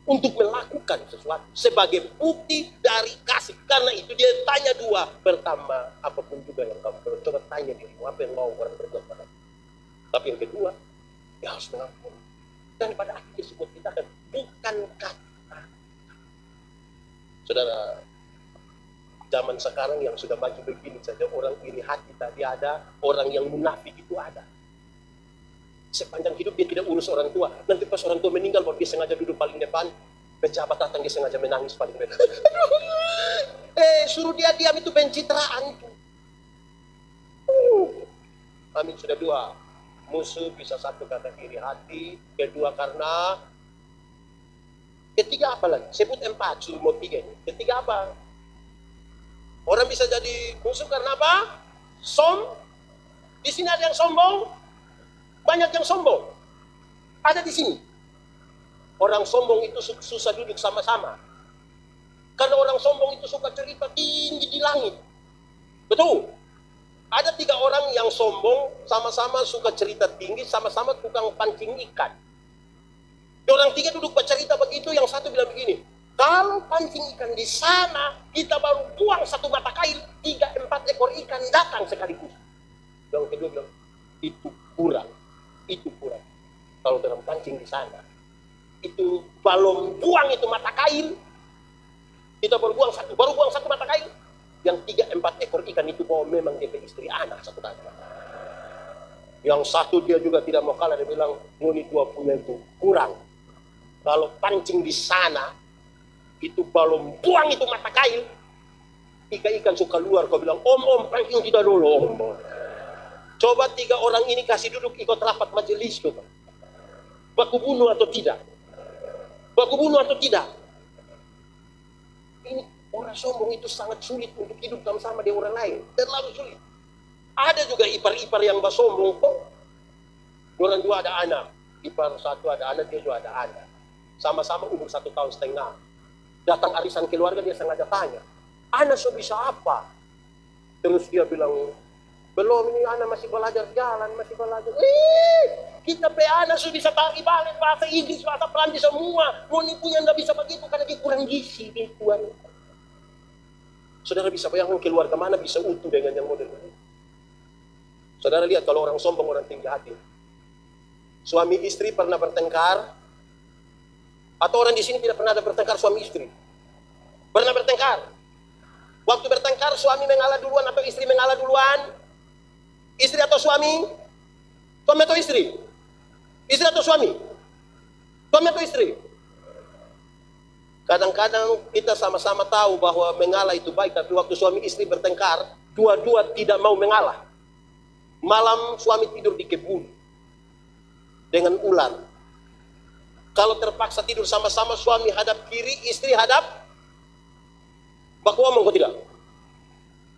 B: Untuk melakukan sesuatu sebagai bukti dari kasih. Karena itu dia tanya 2. Pertama, apapun juga yang kamu perlu, coba tanya dirimu apa yang mau orang berbuat padamu. Tapi yang kedua, dia harus mengampuni. Dan pada akhirnya sebuah tindakan, bukan kata. Saudara, zaman sekarang yang sudah maju begini saja, orang iri hati tadi ada, orang yang munafik itu ada. Sepanjang hidup dia tidak urus orang tua. Nanti pas orang tua meninggal, baru dia sengaja duduk paling depan. Pejabat datang, dia sengaja menangis paling depan. Suruh dia diam, itu pencitraan itu. Amin, sudah 2. Musuh bisa 1 karena iri hati. Kedua karena. Ketiga apa lagi? Sebut 4, suruh mau 3 ini. Ketiga apa? Orang bisa jadi musuh karena apa? Di sini ada yang sombong. Banyak yang sombong. Ada di sini. Orang sombong itu susah duduk sama-sama. Karena orang sombong itu suka cerita tinggi di langit. Betul. Ada 3 orang yang sombong, sama-sama suka cerita tinggi, sama-sama tukang pancing ikan. Orang 3 duduk bercerita begitu, yang satu bilang begini, kalau pancing ikan di sana, kita baru buang 1 mata kail, 3-4 ekor ikan datang sekaligus. Yang kedua bilang, itu kurang. Kalau dalam pancing di sana, itu belum buang itu mata kail, kita baru buang 1 mata kail, yang 3-4 ekor ikan itu bahwa memang dia istri anak 1 kali. Yang satu dia juga tidak mau kalah, dia bilang, ngoni tua punya itu kurang. Kalau pancing di sana, itu balon buang itu mata kail, ikan-ikan suka luar. Kau bilang, om pancing tidak dulu, om. Coba 3 orang ini kasih duduk ikut rapat majelis, coba. Baku bunuh atau tidak? Baku bunuh atau tidak? Ini orang sombong itu sangat sulit untuk hidup sama-sama dengan orang lain. Terlalu sulit. Ada juga ipar-ipar yang sombong kok. Orang dua ada anak. Ipar satu ada anak, dia juga ada anak. Sama-sama umur 1,5 tahun. Datang arisan keluarga, dia sengaja tanya, anak so bisa apa? Terus dia bilang, belum, ini anak masih belajar jalan, masih belajar. Kita pe anak so bisa tari balet, bahasa Inggris, bahasa Perancis semua. Ngoni punya nggak bisa begitu karena dia kurang gizi. Tuan. Saudara bisa bayangkan keluarga mana bisa utuh dengan yang model ini? Saudara lihat kalau orang sombong, orang tinggi hati. Suami istri pernah bertengkar, atau orang di sini tidak pernah ada bertengkar suami istri? Pernah bertengkar? Waktu bertengkar suami mengalah duluan atau istri mengalah duluan? Istri atau suami? Suami atau istri? Istri atau suami? Suami atau istri? Kadang-kadang kita sama-sama tahu bahwa mengalah itu baik, tapi waktu suami istri bertengkar, dua-dua tidak mau mengalah. Malam suami tidur di kebun dengan ular. Kalau terpaksa tidur sama-sama, suami hadap kiri, istri hadap, baku ngomong kok tidak?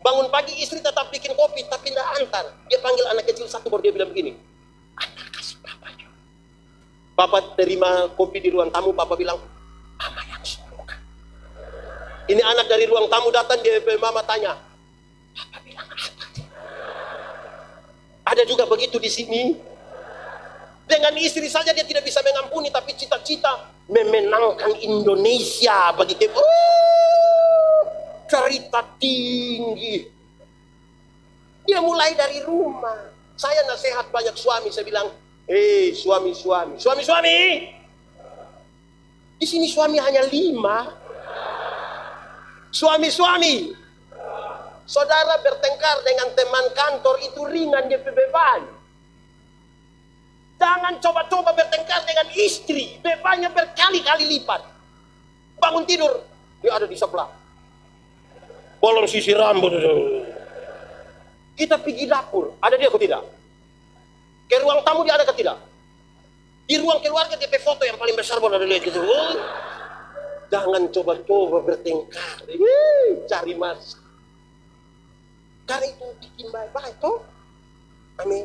B: Bangun pagi istri tetap bikin kopi, tapi tidak antar. Dia panggil anak kecil satu, baru dia bilang begini, anak kasih papa juga. Papa terima kopi di ruang tamu, papa bilang, mama yang suruh. Ini anak dari ruang tamu datang, dia mama tanya, papa bilang apa? Ada juga begitu di sini. Dengan istri saja dia tidak bisa mengampuni, tapi cita-cita memenangkan Indonesia bagi dia. Cerita tinggi. Dia mulai dari rumah. Saya nasihat banyak suami, saya bilang, suami-suami. Suami-suami. Di sini suami hanya 5. Suami-suami. Saudara bertengkar dengan teman kantor itu ringan, dia beban. Jangan coba-coba bertengkar dengan istri, bebannya berkali-kali lipat. Bangun tidur, dia ada di sebelah. Bolong sisir rambut. Kita pergi dapur, ada dia atau tidak? Ke ruang tamu dia ada atau tidak? Di ruang keluarga dia foto yang paling besar boleh lihat gitu. Jangan coba-coba bertengkar, cari mas. Karena itu bikin baik-baik toh. Amin.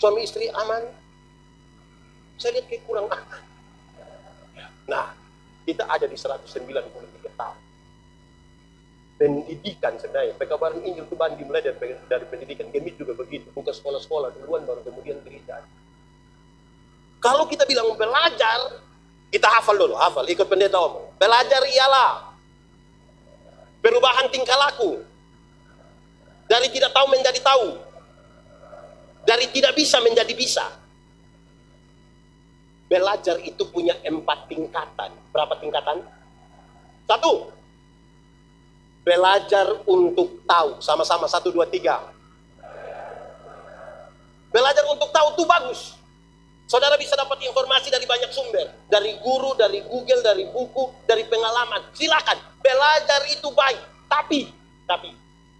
B: Suami istri aman. Saya lihat kayak kurang aman. Nah, kita ada di 193 tahun. Pendidikan sebenarnya. Pekabaran Injil itu banding mulai dari pendidikan. Gemit juga begitu. Buka sekolah-sekolah duluan, baru kemudian berita. Kalau kita bilang belajar, kita hafal dulu. Hafal, ikut pendeta omong. Belajar ialah perubahan tingkah laku. Dari tidak tahu menjadi tahu. Dari tidak bisa menjadi bisa. Belajar itu punya 4 tingkatan. Berapa tingkatan? 1. Belajar untuk tahu. Sama-sama 1, 2, 3. Belajar untuk tahu itu bagus. Saudara bisa dapat informasi dari banyak sumber. Dari guru, dari Google, dari buku, dari pengalaman. Silakan. Belajar itu baik. Tapi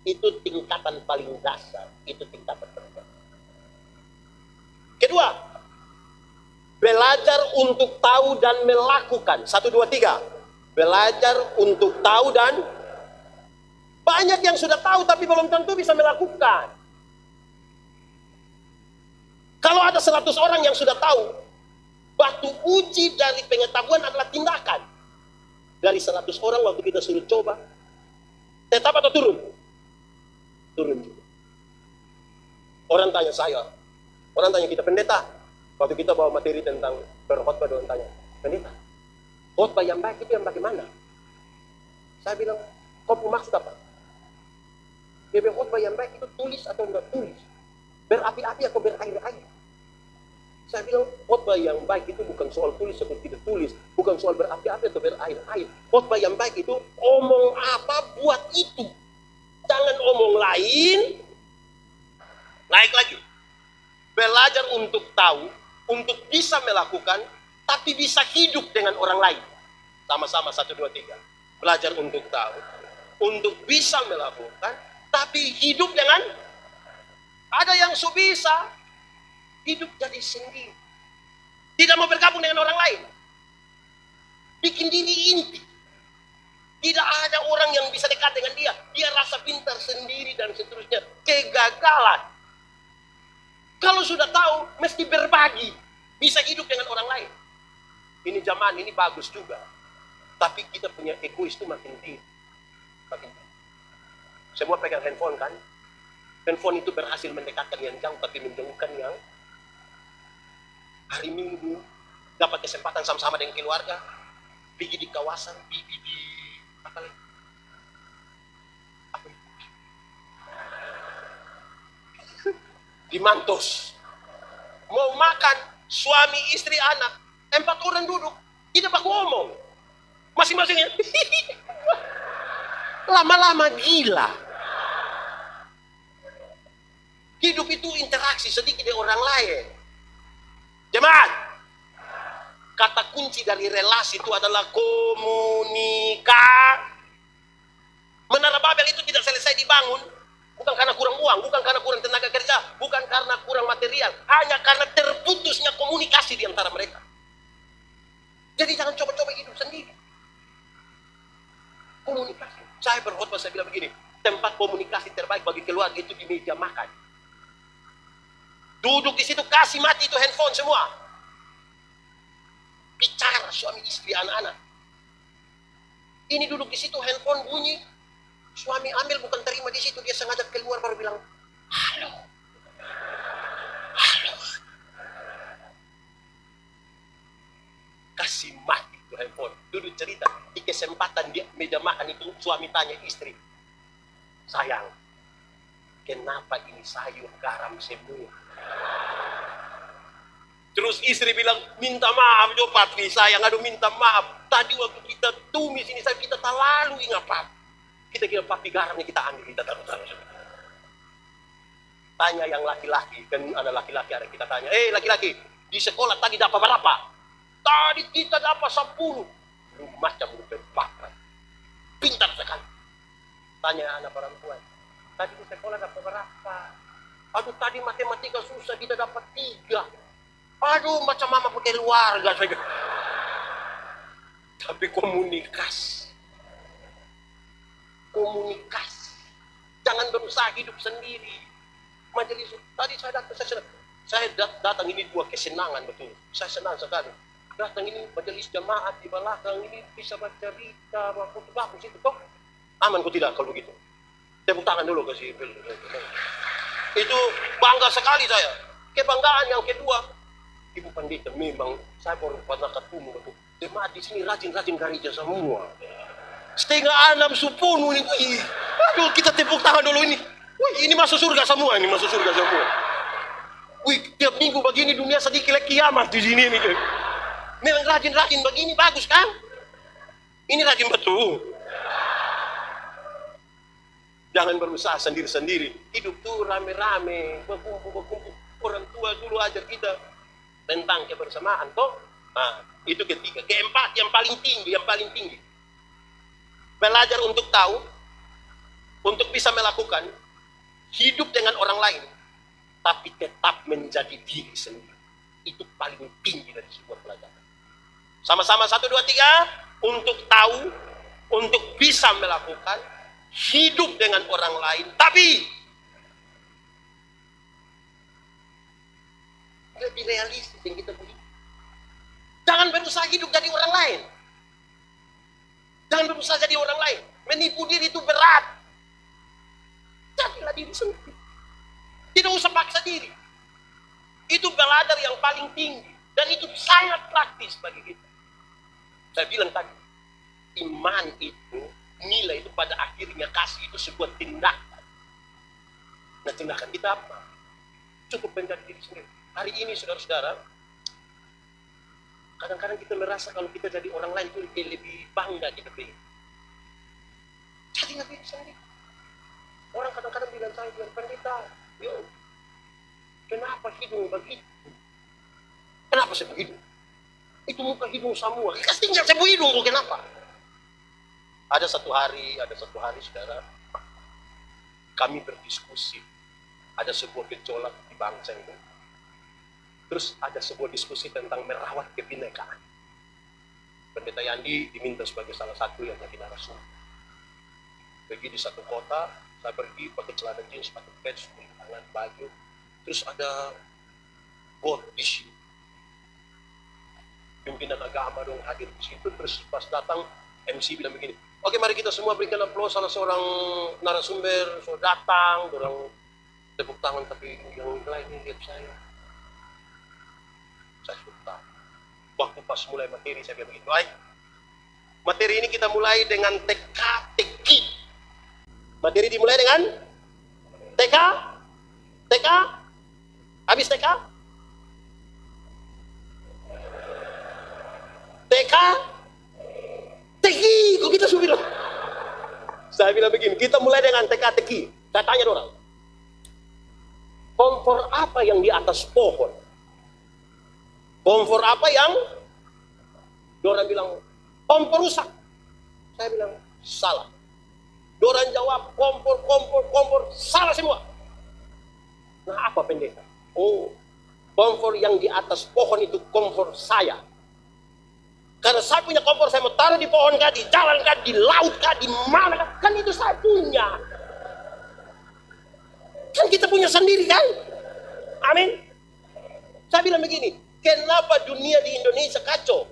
B: itu tingkatan paling dasar. Itu tingkatan terbaik. Kedua, belajar untuk tahu dan melakukan. 1, 2, 3. Belajar untuk tahu dan banyak yang sudah tahu tapi belum tentu bisa melakukan. Kalau ada 100 orang yang sudah tahu, batu uji dari pengetahuan adalah tindakan. Dari 100 orang waktu kita suruh coba, tetap atau turun? Turun juga. Orang tanya saya, orang tanya kita, pendeta, waktu kita bawa materi tentang berkhotbah, orang tanya, pendeta, khotbah yang baik itu yang bagaimana? Saya bilang, kau maksud apa? Dia bilang, khotbah yang baik itu tulis atau enggak tulis? Berapi-api atau berair-air? Saya bilang, khotbah yang baik itu bukan soal tulis atau tidak tulis, bukan soal berapi-api atau berair-air. Khotbah yang baik itu omong apa buat itu. Jangan omong lain, naik lagi. Belajar untuk tahu, untuk bisa melakukan, tapi bisa hidup dengan orang lain. Sama-sama, 1, 2, 3. Belajar untuk tahu, untuk bisa melakukan, tapi hidup dengan, ada yang bisa hidup jadi sendiri. Tidak mau bergabung dengan orang lain. Bikin diri inti. Tidak ada orang yang bisa dekat dengan dia. Dia rasa pintar sendiri dan seterusnya. Kegagalan. Kalau sudah tahu, mesti berbagi. Bisa hidup dengan orang lain. Ini zaman ini bagus juga. Tapi kita punya egois itu makin tinggi. Makin tinggi. Semua pegang handphone kan? Handphone itu berhasil mendekatkan yang jauh, tapi menjauhkan yang hari Minggu dapat kesempatan sama-sama dengan keluarga, pergi di kawasan, di apa lagi? Apa? Di Mantos. Mau makan, suami, istri, anak, 4 orang duduk, tidak baku ngomong. Masing-masingnya. Lama-lama gila. Hidup itu interaksi sedikit dengan orang lain. Jemaat, kata kunci dari relasi itu adalah komunikasi. Menara Babel itu tidak selesai dibangun bukan karena kurang uang, bukan karena kurang tenaga kerja, bukan karena kurang material, hanya karena terputusnya komunikasi di antara mereka. Jadi jangan coba-coba hidup sendiri. Komunikasi. Saya berkhotbah, saya bilang begini, tempat komunikasi terbaik bagi keluarga itu di meja makan. Duduk di situ, kasih mati itu handphone semua. Bicara suami, istri, anak-anak. Ini duduk di situ, handphone bunyi. Suami ambil, bukan terima di situ. Dia sengaja keluar baru bilang, halo. Halo. Kasih mati itu handphone. Duduk cerita. Di kesempatan dia meja makan itu, suami tanya istri, sayang, kenapa ini sayur garam semua? Terus istri bilang, minta maaf jo Patri, sayang, aduh minta maaf. Tadi waktu kita tumis ini, kita tak lalu ingat Pak. Kita kira papi garamnya kita ambil, kita taruh-taruh. Tanya yang laki-laki, kan ada laki-laki, ada kita tanya, laki-laki, di sekolah tadi dapat berapa? Tadi kita dapat 10. Lu macam lu berbakat. Pintar sekali. Tanya anak perempuan, tadi di sekolah dapat berapa? Aduh tadi matematika susah, kita dapat 3. Aduh macam mama pakai keluarga saja. Tapi komunikasi. Komunikasi. Jangan berusaha hidup sendiri. Majelis tadi saya datang ini 2 kesenangan betul. Saya senang sekali. Datang ini majelis jemaat di belakang ini bisa baca berita, bagus itu kok. Aman kok tidak kalau begitu. Tepuk tangan dulu kasih. Itu bangga sekali saya. Kebanggaan yang kedua, Ibu Pandita, memang saya baru pernah ketemu betul. Jemaat di sini rajin-rajin gereja semua. 5:30 10 ini. Aduh, kita tepuk tangan dulu ini. Wih, ini masuk surga semua, ini masuk surga semua. Wih, tiap minggu begini dunia sedikit lagi kiamat di sini ini. Memang rajin-rajin begini bagus kan? Ini rajin betul. Jangan berusaha sendiri-sendiri. Hidup tuh rame-rame, berkumpul-berkumpul. Orang tua dulu ajar kita tentang kebersamaan toh. Nah, itu ketiga. Keempat yang paling tinggi. Belajar untuk tahu, untuk bisa melakukan, hidup dengan orang lain, tapi tetap menjadi diri sendiri. Itu paling tinggi dari sebuah pelajaran. Sama-sama 1, 2, 3. Untuk tahu, untuk bisa melakukan, hidup dengan orang lain, tapi lebih realistis yang kita punya. Jangan berusaha hidup jadi orang lain. Jangan berusaha jadi orang lain. Menipu diri itu berat. Jadilah diri sendiri. Tidak usah paksa diri. Itu belajar yang paling tinggi. Dan itu sangat praktis bagi kita. Saya bilang tadi, iman itu, nilai itu pada akhirnya kasih itu sebuah tindakan. Nah, tindakan kita apa? Cukup menjadi diri sendiri. Hari ini saudara-saudara, kadang-kadang kita merasa kalau kita jadi orang lain itu lebih bangga kita pilih. Jadilah diri sendiri. Orang kadang-kadang bilang saya, bilang pendeta, yuk,
A: kenapa hidung begitu? Kenapa saya begitu? Itu muka hidung semua. Kasihnya saya hidung, kenapa? Ada satu hari saudara, kami berdiskusi. Ada sebuah gejolak di bangsa ini. Terus ada sebuah diskusi tentang merawat kebinekaan. Pendeta Yandi diminta sebagai salah satu yang jadi narasumber. Pergi di satu kota, saya pergi pakai celana jeans, pakai patch, tangan baju. Terus ada bot di sini. Pimpinan agama dong hadir di situ. Terus pas datang MC bilang begini, oke, mari kita semua berikan aplaus salah seorang narasumber. So datang, orang tepuk tangan, tapi yang lain lihat saya suka. Waktu pas mulai materi saya bilang begitu, baik, materi ini kita mulai dengan teka-teki. Materi dimulai dengan TK, habis TK, teki, kok kita suruh bilang? Saya bilang begini, kita mulai dengan teka-teki. Saya tanya orang, kompor apa yang di atas pohon? Kompor apa yang? Orang bilang, kompor rusak. Saya bilang, salah. Orang jawab, kompor, salah semua. Nah, apa pendeta? Oh, kompor yang di atas pohon itu kompor saya. Karena saya punya kompor, saya mau taruh di pohon kah, di jalan kah, di laut kah, di mana kah, kan itu saya punya. Kan kita punya sendiri kan? Amin. Saya bilang begini, kenapa dunia di Indonesia kacau?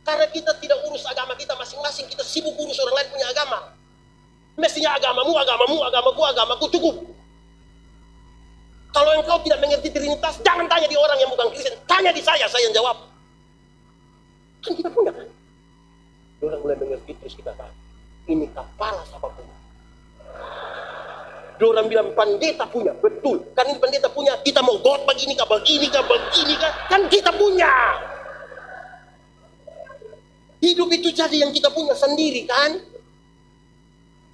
A: Karena kita tidak urus agama kita masing-masing, kita sibuk urus orang lain punya agama. Mestinya agamaku cukup. Kalau engkau tidak mengerti Trinitas, jangan tanya di orang yang bukan Kristen, tanya di saya yang jawab. Kan kita punya kan? Orang mulai mengerti, terus kita tahu, ini kepala siapa punya. Orang bilang pendeta punya, betul. Kan ini pendeta punya, kita mau got begini kah, kan kita punya. Hidup itu jadi yang kita punya sendiri kan.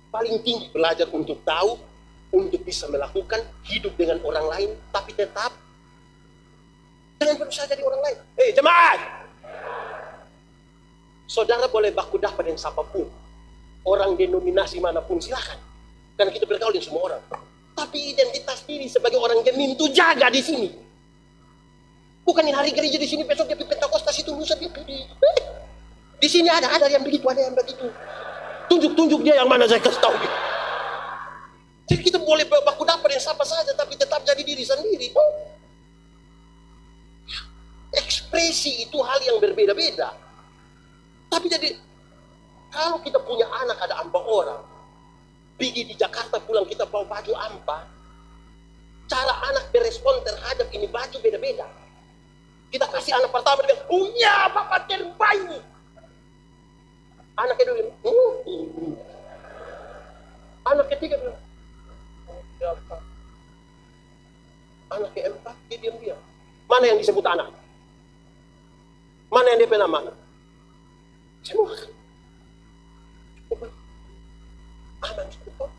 A: Paling tinggi belajar untuk tahu, untuk bisa melakukan, hidup dengan orang lain, tapi tetap jangan berusaha jadi orang lain. Jemaat, saudara boleh baku dapat dengan siapapun, orang denominasi manapun silakan, karena kita bergaul dengan semua orang. Tapi identitas diri sebagai orang Gemim itu jaga di sini. Bukan yang hari gereja di sini, besok dia pergi Pentakostas itu, lusa dia pergi. Di sini ada yang begitu, ada yang begitu. Tunjuk dia yang mana saya kasih tahu. Jadi kita boleh baku dapat dengan siapa saja, tapi tetap jadi diri sendiri. Ekspresi itu hal yang berbeda-beda. Tapi jadi kalau kita punya anak ada 4 orang, pergi di Jakarta pulang kita bawa baju ampa, cara anak berespon terhadap ini baju beda-beda. Kita kasih anak pertama dia bilang, oh ya bapak terbaik. Anak kedua bilang, anak ketiga bilang, anak keempat dia diam-diam. Mana yang disebut anak? Mana yang dia nama? Semua kan. Cukup. Aman cukup.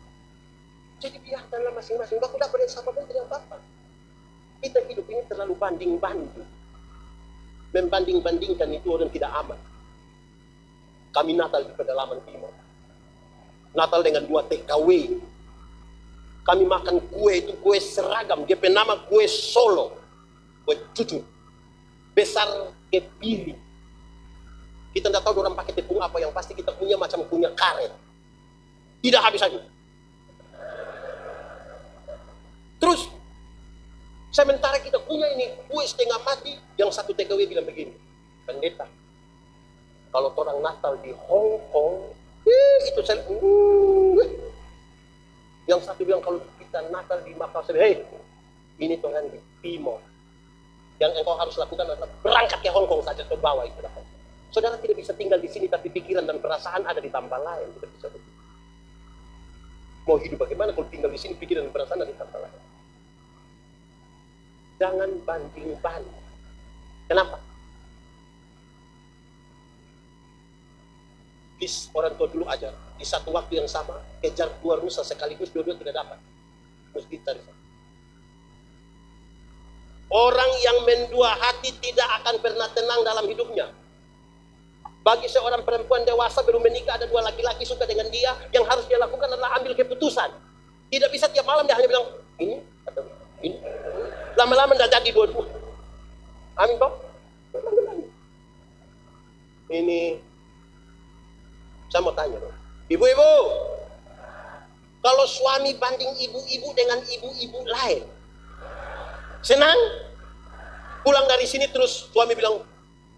A: Jadi biarkanlah masing-masing. Baku dapat yang siapapun tidak apa-apa. Kita hidup ini terlalu banding-banding. Membanding-bandingkan itu orang tidak aman. Kami Natal di pedalaman timur. Natal dengan 2 TKW. Kami makan kue itu kue seragam. Dia nama kue Solo. Kue cucu. Besar kepili. Kita tidak tahu orang pakai tepung apa, yang pasti kita punya macam punya karet. Tidak habis lagi. Terus sementara kita punya ini kue setengah mati, yang 1 TKW bilang begini, pendeta, kalau orang Natal di Hong Kong, itu saya, yang satu bilang kalau kita Natal di Makassar, ini Tuhan di Timor. Yang engkau harus lakukan adalah berangkat ke Hong Kong saja, ke bawah itu. Saudara tidak bisa tinggal di sini, tapi pikiran dan perasaan ada di tempat lain. Tidak bisa begitu. Mau hidup bagaimana kalau tinggal di sini, pikiran dan perasaan ada di tempat lain. Jangan banding-banding. Kenapa? Orang tua dulu ajar, di satu waktu yang sama, kejar 2 rusa sekaligus, dua-dua tidak dapat. Mesti cari. momen dua hati tidak akan pernah tenang dalam hidupnya. Bagi seorang perempuan dewasa baru menikah, ada dua laki-laki suka dengan dia, yang harus dia lakukan adalah ambil keputusan. Tidak bisa tiap malam dia hanya bilang ini atau ini. Lama-lama tidak jadi dua-dua. Amin, Pak. Ini saya mau tanya, ibu-ibu, kalau suami banding ibu-ibu dengan ibu-ibu lain, senang? Pulang dari sini terus suami bilang,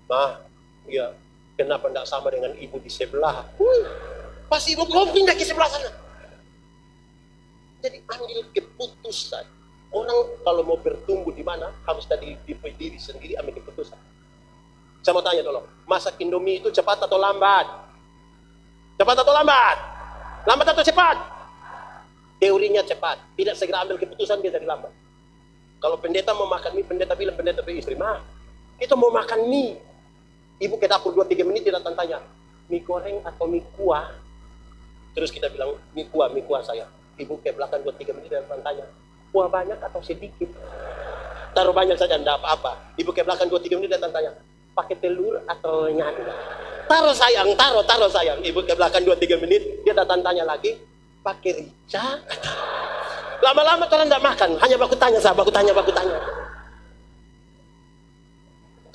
A: "Ma, iya, kenapa tidak sama dengan ibu di sebelah?" Pas ibu kau pindah ke sebelah sana. Jadi ambil keputusan. Orang kalau mau bertumbuh di mana harus tadi diri sendiri ambil keputusan. Saya mau tanya tolong, masak Indomie itu cepat atau lambat? Cepat atau lambat? Lambat atau cepat? Teorinya cepat. Tidak segera ambil keputusan dia jadi lambat. Kalau pendeta mau makan mie, pendeta bilang, pendeta istri, "Ma, kita mau makan mie." Ibu ke dapur 2-3 menit dia datang tanya, "Mie goreng atau mie kuah?" Terus kita bilang, mie kuah saya." Ibu ke belakang 2-3 menit dia datang tanya, "Kuah banyak atau sedikit?" Taruh banyak saja, enggak apa-apa. Ibu ke belakang 2-3 menit dia datang tanya, "Pakai telur atau nyadu?" Taruh sayang. Ibu ke belakang 2-3 menit dia datang tanya lagi, "Pakai rica?" Lama-lama kalian tidak makan, hanya baku tanya.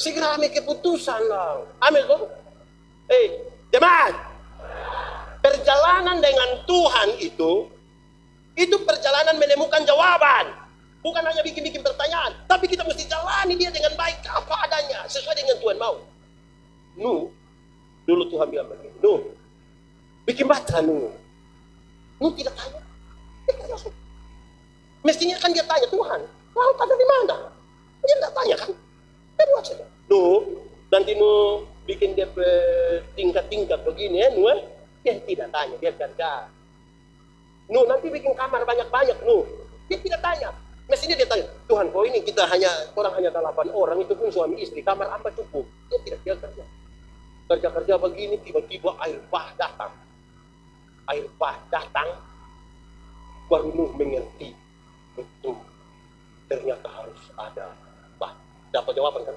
A: Segera ambil keputusan lah. Ambil tuh. Jemaat. Perjalanan dengan Tuhan itu perjalanan menemukan jawaban. Bukan hanya bikin-bikin pertanyaan, tapi kita mesti jalani dia dengan baik apa adanya, sesuai dengan Tuhan mau. Dulu Tuhan bilang begini, bikin batra Nuh tidak tanya. Mestinya kan dia tanya, "Tuhan, laut ada di mana?" Dia tidak tanya kan? Dia buat saja. Nanti bikin dia tingkat-tingkat begini dia tidak tanya, dia kerja. Nanti bikin kamar banyak-banyak, dia tidak tanya. Mestinya dia tanya, "Tuhan, kau ini orang hanya 8 orang, itu pun suami istri, kamar apa cukup?" Dia kerja. Kerja begini, tiba-tiba air bah datang. Baru Nuh mengerti. Betul. Ternyata harus ada bah. Dapat jawaban kan?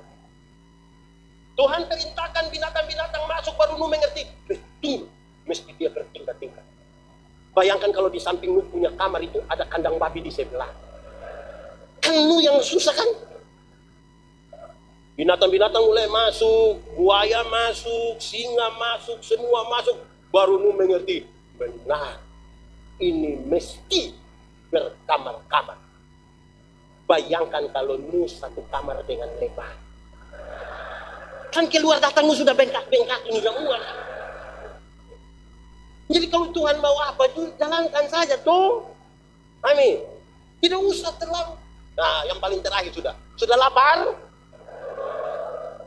A: Tuhan perintahkan binatang-binatang masuk, baru Nuh mengerti. Betul. Mesti dia bertingkat-tingkat. Bayangkan kalau di samping Nuh punya kamar itu ada kandang babi di sebelah. Kan Nuh yang susah kan? Binatang-binatang mulai masuk, buaya masuk, singa masuk, semua masuk. Baru Nuh mengerti. Benar. Ini mesti berkamar-kamar. Bayangkan kalau Nuh satu kamar dengan lebah. Kan keluar datang Nuh sudah bengkak-bengkak ini yang luar. Jadi kalau Tuhan mau apa itu jalankan saja toh. Amin. Tidak usah terlalu. Nah, yang paling terakhir sudah lapar?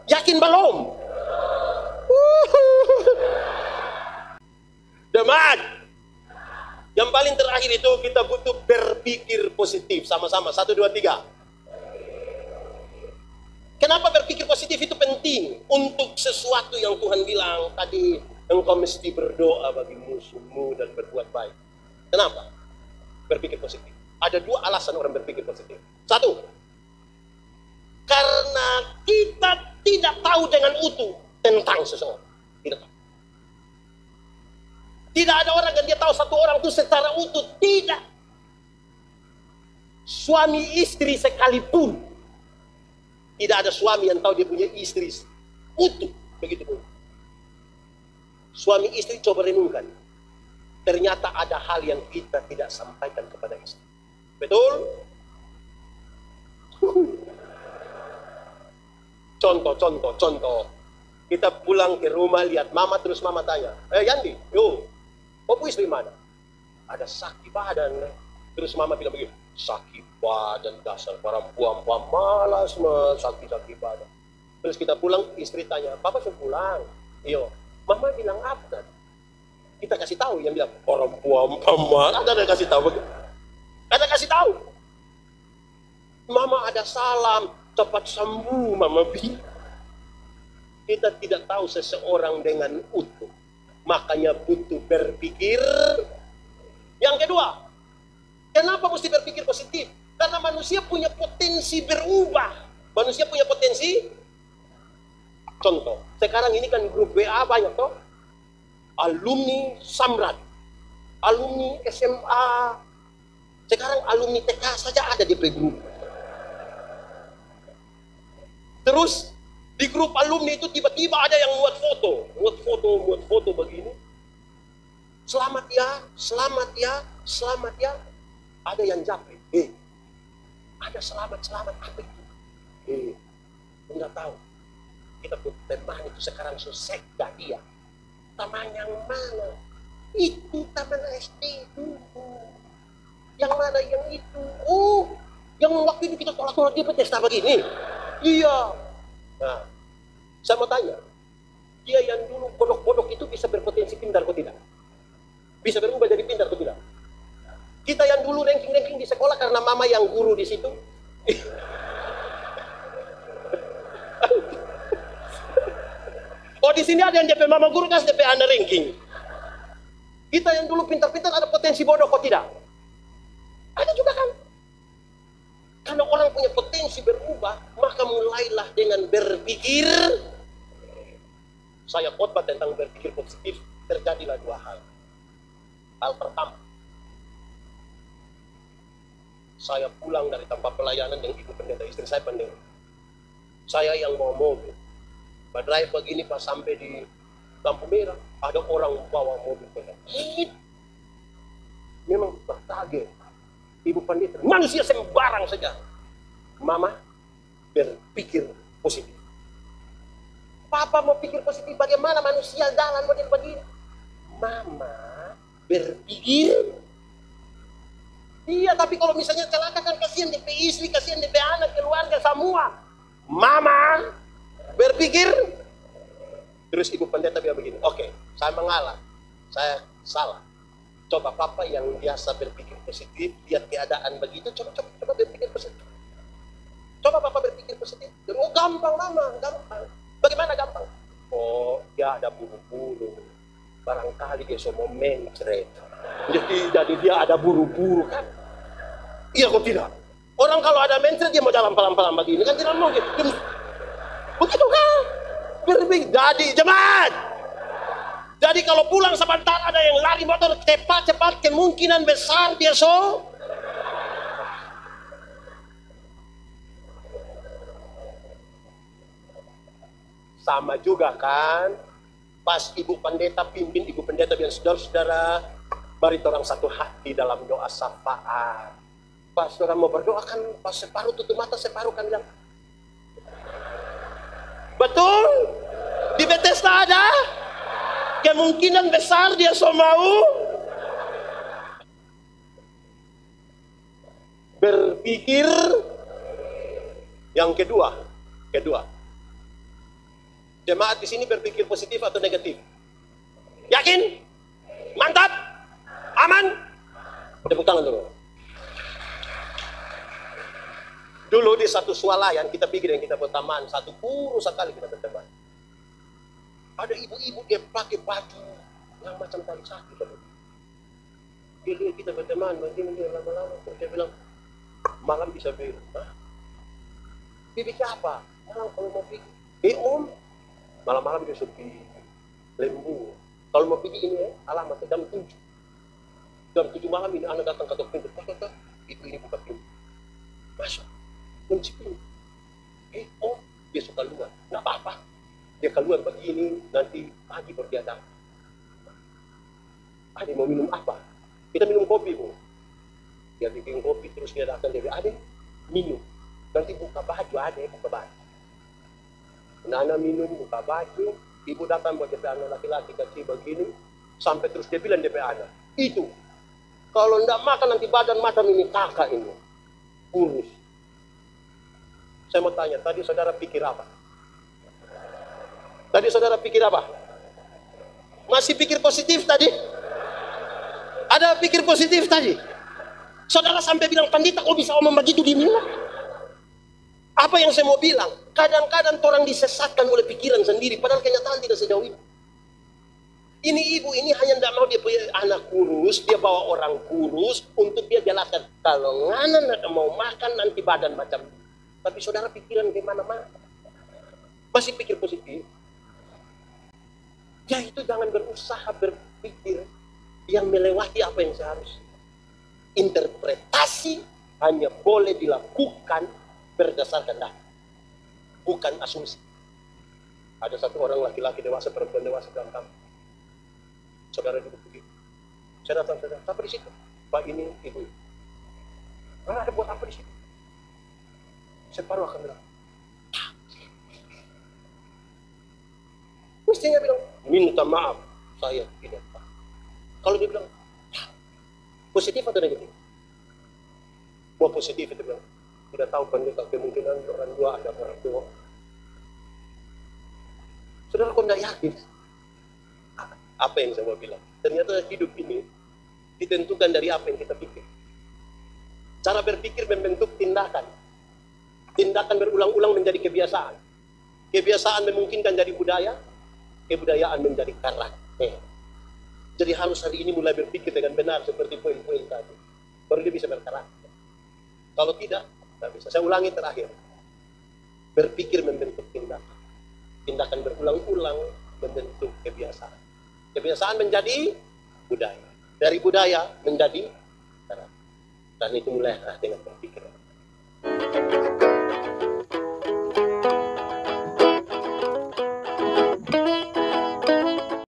A: Yakin belum? Jemaat. Yang paling terakhir itu kita butuh berpikir positif sama-sama. 1, 2, 3. Kenapa berpikir positif itu penting? Untuk sesuatu yang Tuhan bilang tadi, engkau mesti berdoa bagi musuhmu dan berbuat baik. Kenapa? Berpikir positif. Ada 2 alasan orang berpikir positif. 1, karena kita tidak tahu dengan utuh tentang seseorang. Tidak tahu. Tidak ada orang yang dia tahu satu orang itu secara utuh. Tidak. Suami istri sekalipun. Tidak ada suami yang tahu dia punya istri utuh. Begitu pun. Suami istri coba renungkan. Ternyata ada hal yang kita tidak sampaikan kepada istri. Betul? Contoh. Kita pulang ke rumah, lihat mama, terus mama tanya, Yandi, kau istri mana? Ada sakit badan. Terus mama bilang begini, sakit badan dasar perempuan malas sakit badan. Terus kita pulang, istri tanya, Papa sudah pulang? Iya. Mama bilang apa? Kita kasih tahu, yang bilang perempuan malas. Ada kasih tahu begitu. Ada kasih tahu. Mama ada salam, cepat sembuh mama bilang. Kita tidak tahu seseorang dengan utuh. Makanya butuh berpikir. Yang kedua, kenapa mesti berpikir positif? Karena manusia punya potensi berubah. Manusia punya potensi. Contoh, sekarang ini kan grup WA banyak toh. Alumni Samrat, alumni SMA, sekarang alumni TK saja ada di grup. Terus di grup alumni itu tiba-tiba ada yang muat foto begini. Selamat ya, selamat ya, selamat ya. Ada yang japri, ada selamat apa itu? Enggak tahu. Kita pun teman itu sekarang sekda dia. Taman yang mana? Itu taman SD dulu. Yang mana yang itu? Oh, yang waktu itu kita tolak-tolak dia pesta begini. Iya. Nah, saya mau tanya, dia yang dulu bodoh-bodoh itu bisa berpotensi pintar atau tidak? Bisa berubah jadi pintar atau tidak? Kita yang dulu ranking-ranking di sekolah karena mama yang guru di situ. Oh, di sini ada yang DP mama guru kan DP anak ranking. Kita yang dulu pintar-pintar ada potensi bodoh kok tidak? Ada juga kan? Karena orang punya potensi berubah, maka mulailah dengan berpikir. Saya khotbah tentang berpikir positif, terjadilah dua hal. Hal pertama, saya pulang dari tempat pelayanan dengan ibu pendeta, istri saya pendeta. Saya yang bawa mobil. Badrive begini pas sampai di lampu merah, ada orang bawa mobil pendeta. Memang terkaget. Ibu pendeta, manusia sembarang saja. Mama berpikir positif. Papa mau pikir positif, bagaimana manusia jalan model begini? Mama berpikir. Iya, tapi kalau misalnya celaka kan kasihan DP istri, kasihan DP anak, keluarga semua. Mama berpikir. Terus ibu pendeta bilang begini, oke, saya mengalah, saya salah. Coba papa yang biasa berpikir positif, lihat keadaan begitu, coba berpikir positif. Coba papa berpikir positif. Oh, gampang mama, gampang. Bagaimana gampang? Oh, dia ada buru-buru. Barangkali dia semua mencret. Jadi dia ada buru-buru kan? Iya kok tidak? Orang kalau ada mencret dia mau jalan pelan-pelan begini kan tidak mungkin. Begitu kan? Berpikir. Jadi jemaat. Jadi kalau pulang sebentar ada yang lari motor cepat-cepat, kemungkinan besar dia sama juga kan. Pas ibu pendeta pimpin, ibu pendeta bilang, saudara-saudara, mari orang satu hati dalam doa syafaat. Pas orang mau berdoa kan, pas separuh tutup mata, separuh kan bilang, betul? Di Bethesda ada? Kemungkinan besar dia mau berpikir. Yang kedua, jemaat di sini berpikir positif atau negatif? Yakin? Mantap? Aman? Tepuk tangan dulu. Dulu di satu swalayan kita pikir yang kita berteman, satu kurus sekali kita berteman. Ada ibu-ibu dia pakai baju yang macam tali sapi. Dia lihat kita berteman, begini dia lama-lama dia bilang, malam bisa bilang, bibi siapa? Malam kalau mau pergi, om, malam-malam dia sepi lembu. Kalau mau pergi ini alamatnya jam 7. Jam 7 malam ini anak datang ketok pintu, itu ini buka pintu. Masuk, kunci pintu. Om, dia suka keluar, nggak apa-apa. Dia keluar begini, nanti pagi baru dia datang. Adik mau minum apa? Kita minum kopi, Bu. Dia bikin kopi, terus dia datang, dia bilang, adik, minum. Nanti buka baju, adik, buka baju. Nana minum, buka baju, ibu datang buat DP anak laki-laki kecil begini, sampai terus dia bilang DP anak, itu, kalau enggak makan nanti badan macam ini kakak ini, kurus. Saya mau tanya, tadi saudara pikir apa? Tadi saudara pikir apa? Masih pikir positif tadi? Ada pikir positif tadi? Saudara sampai bilang, pendeta kok bisa omong begitu di mana? Apa yang saya mau bilang? Kadang-kadang orang disesatkan oleh pikiran sendiri, padahal kenyataan tidak sejauh itu. Ini ibu ini hanya tidak mau dia punya anak kurus, dia bawa orang kurus untuk dia jelaskan. Kalau ngana mau makan nanti badan macam ini. Tapi saudara pikiran gimana-mana. Masih pikir positif. Ya itu jangan berusaha berpikir yang melewati apa yang seharusnya. Interpretasi hanya boleh dilakukan berdasarkan data, bukan asumsi. Ada satu orang laki-laki dewasa, perempuan dewasa dalam kampung. Saudara duduk begitu. Saya datang, apa di situ? Pak ini, ibu. Ada buat apa di situ? Saya baru akan bilang, mestinya bilang, minta maaf, saya tidak tahu. Kalau dia bilang, positif atau negatif? Mau positif itu bilang, tidak tahu pendeta, kemungkinan orang dua ada orang tua. Saudara kok tidak yakin? Apa yang saya mau bilang? Ternyata hidup ini ditentukan dari apa yang kita pikir. Cara berpikir membentuk tindakan. Tindakan berulang-ulang menjadi kebiasaan. Kebiasaan memungkinkan jadi budaya. Kebudayaan menjadi karakter. Jadi harus hari ini mulai berpikir dengan benar seperti poin-poin tadi. Baru dia bisa berkarakter. Kalau tidak bisa. Saya ulangi terakhir. Berpikir membentuk tindakan. Tindakan berulang-ulang membentuk kebiasaan. Kebiasaan menjadi budaya. Dari budaya menjadi karakter. Dan itu mulai dengan berpikir.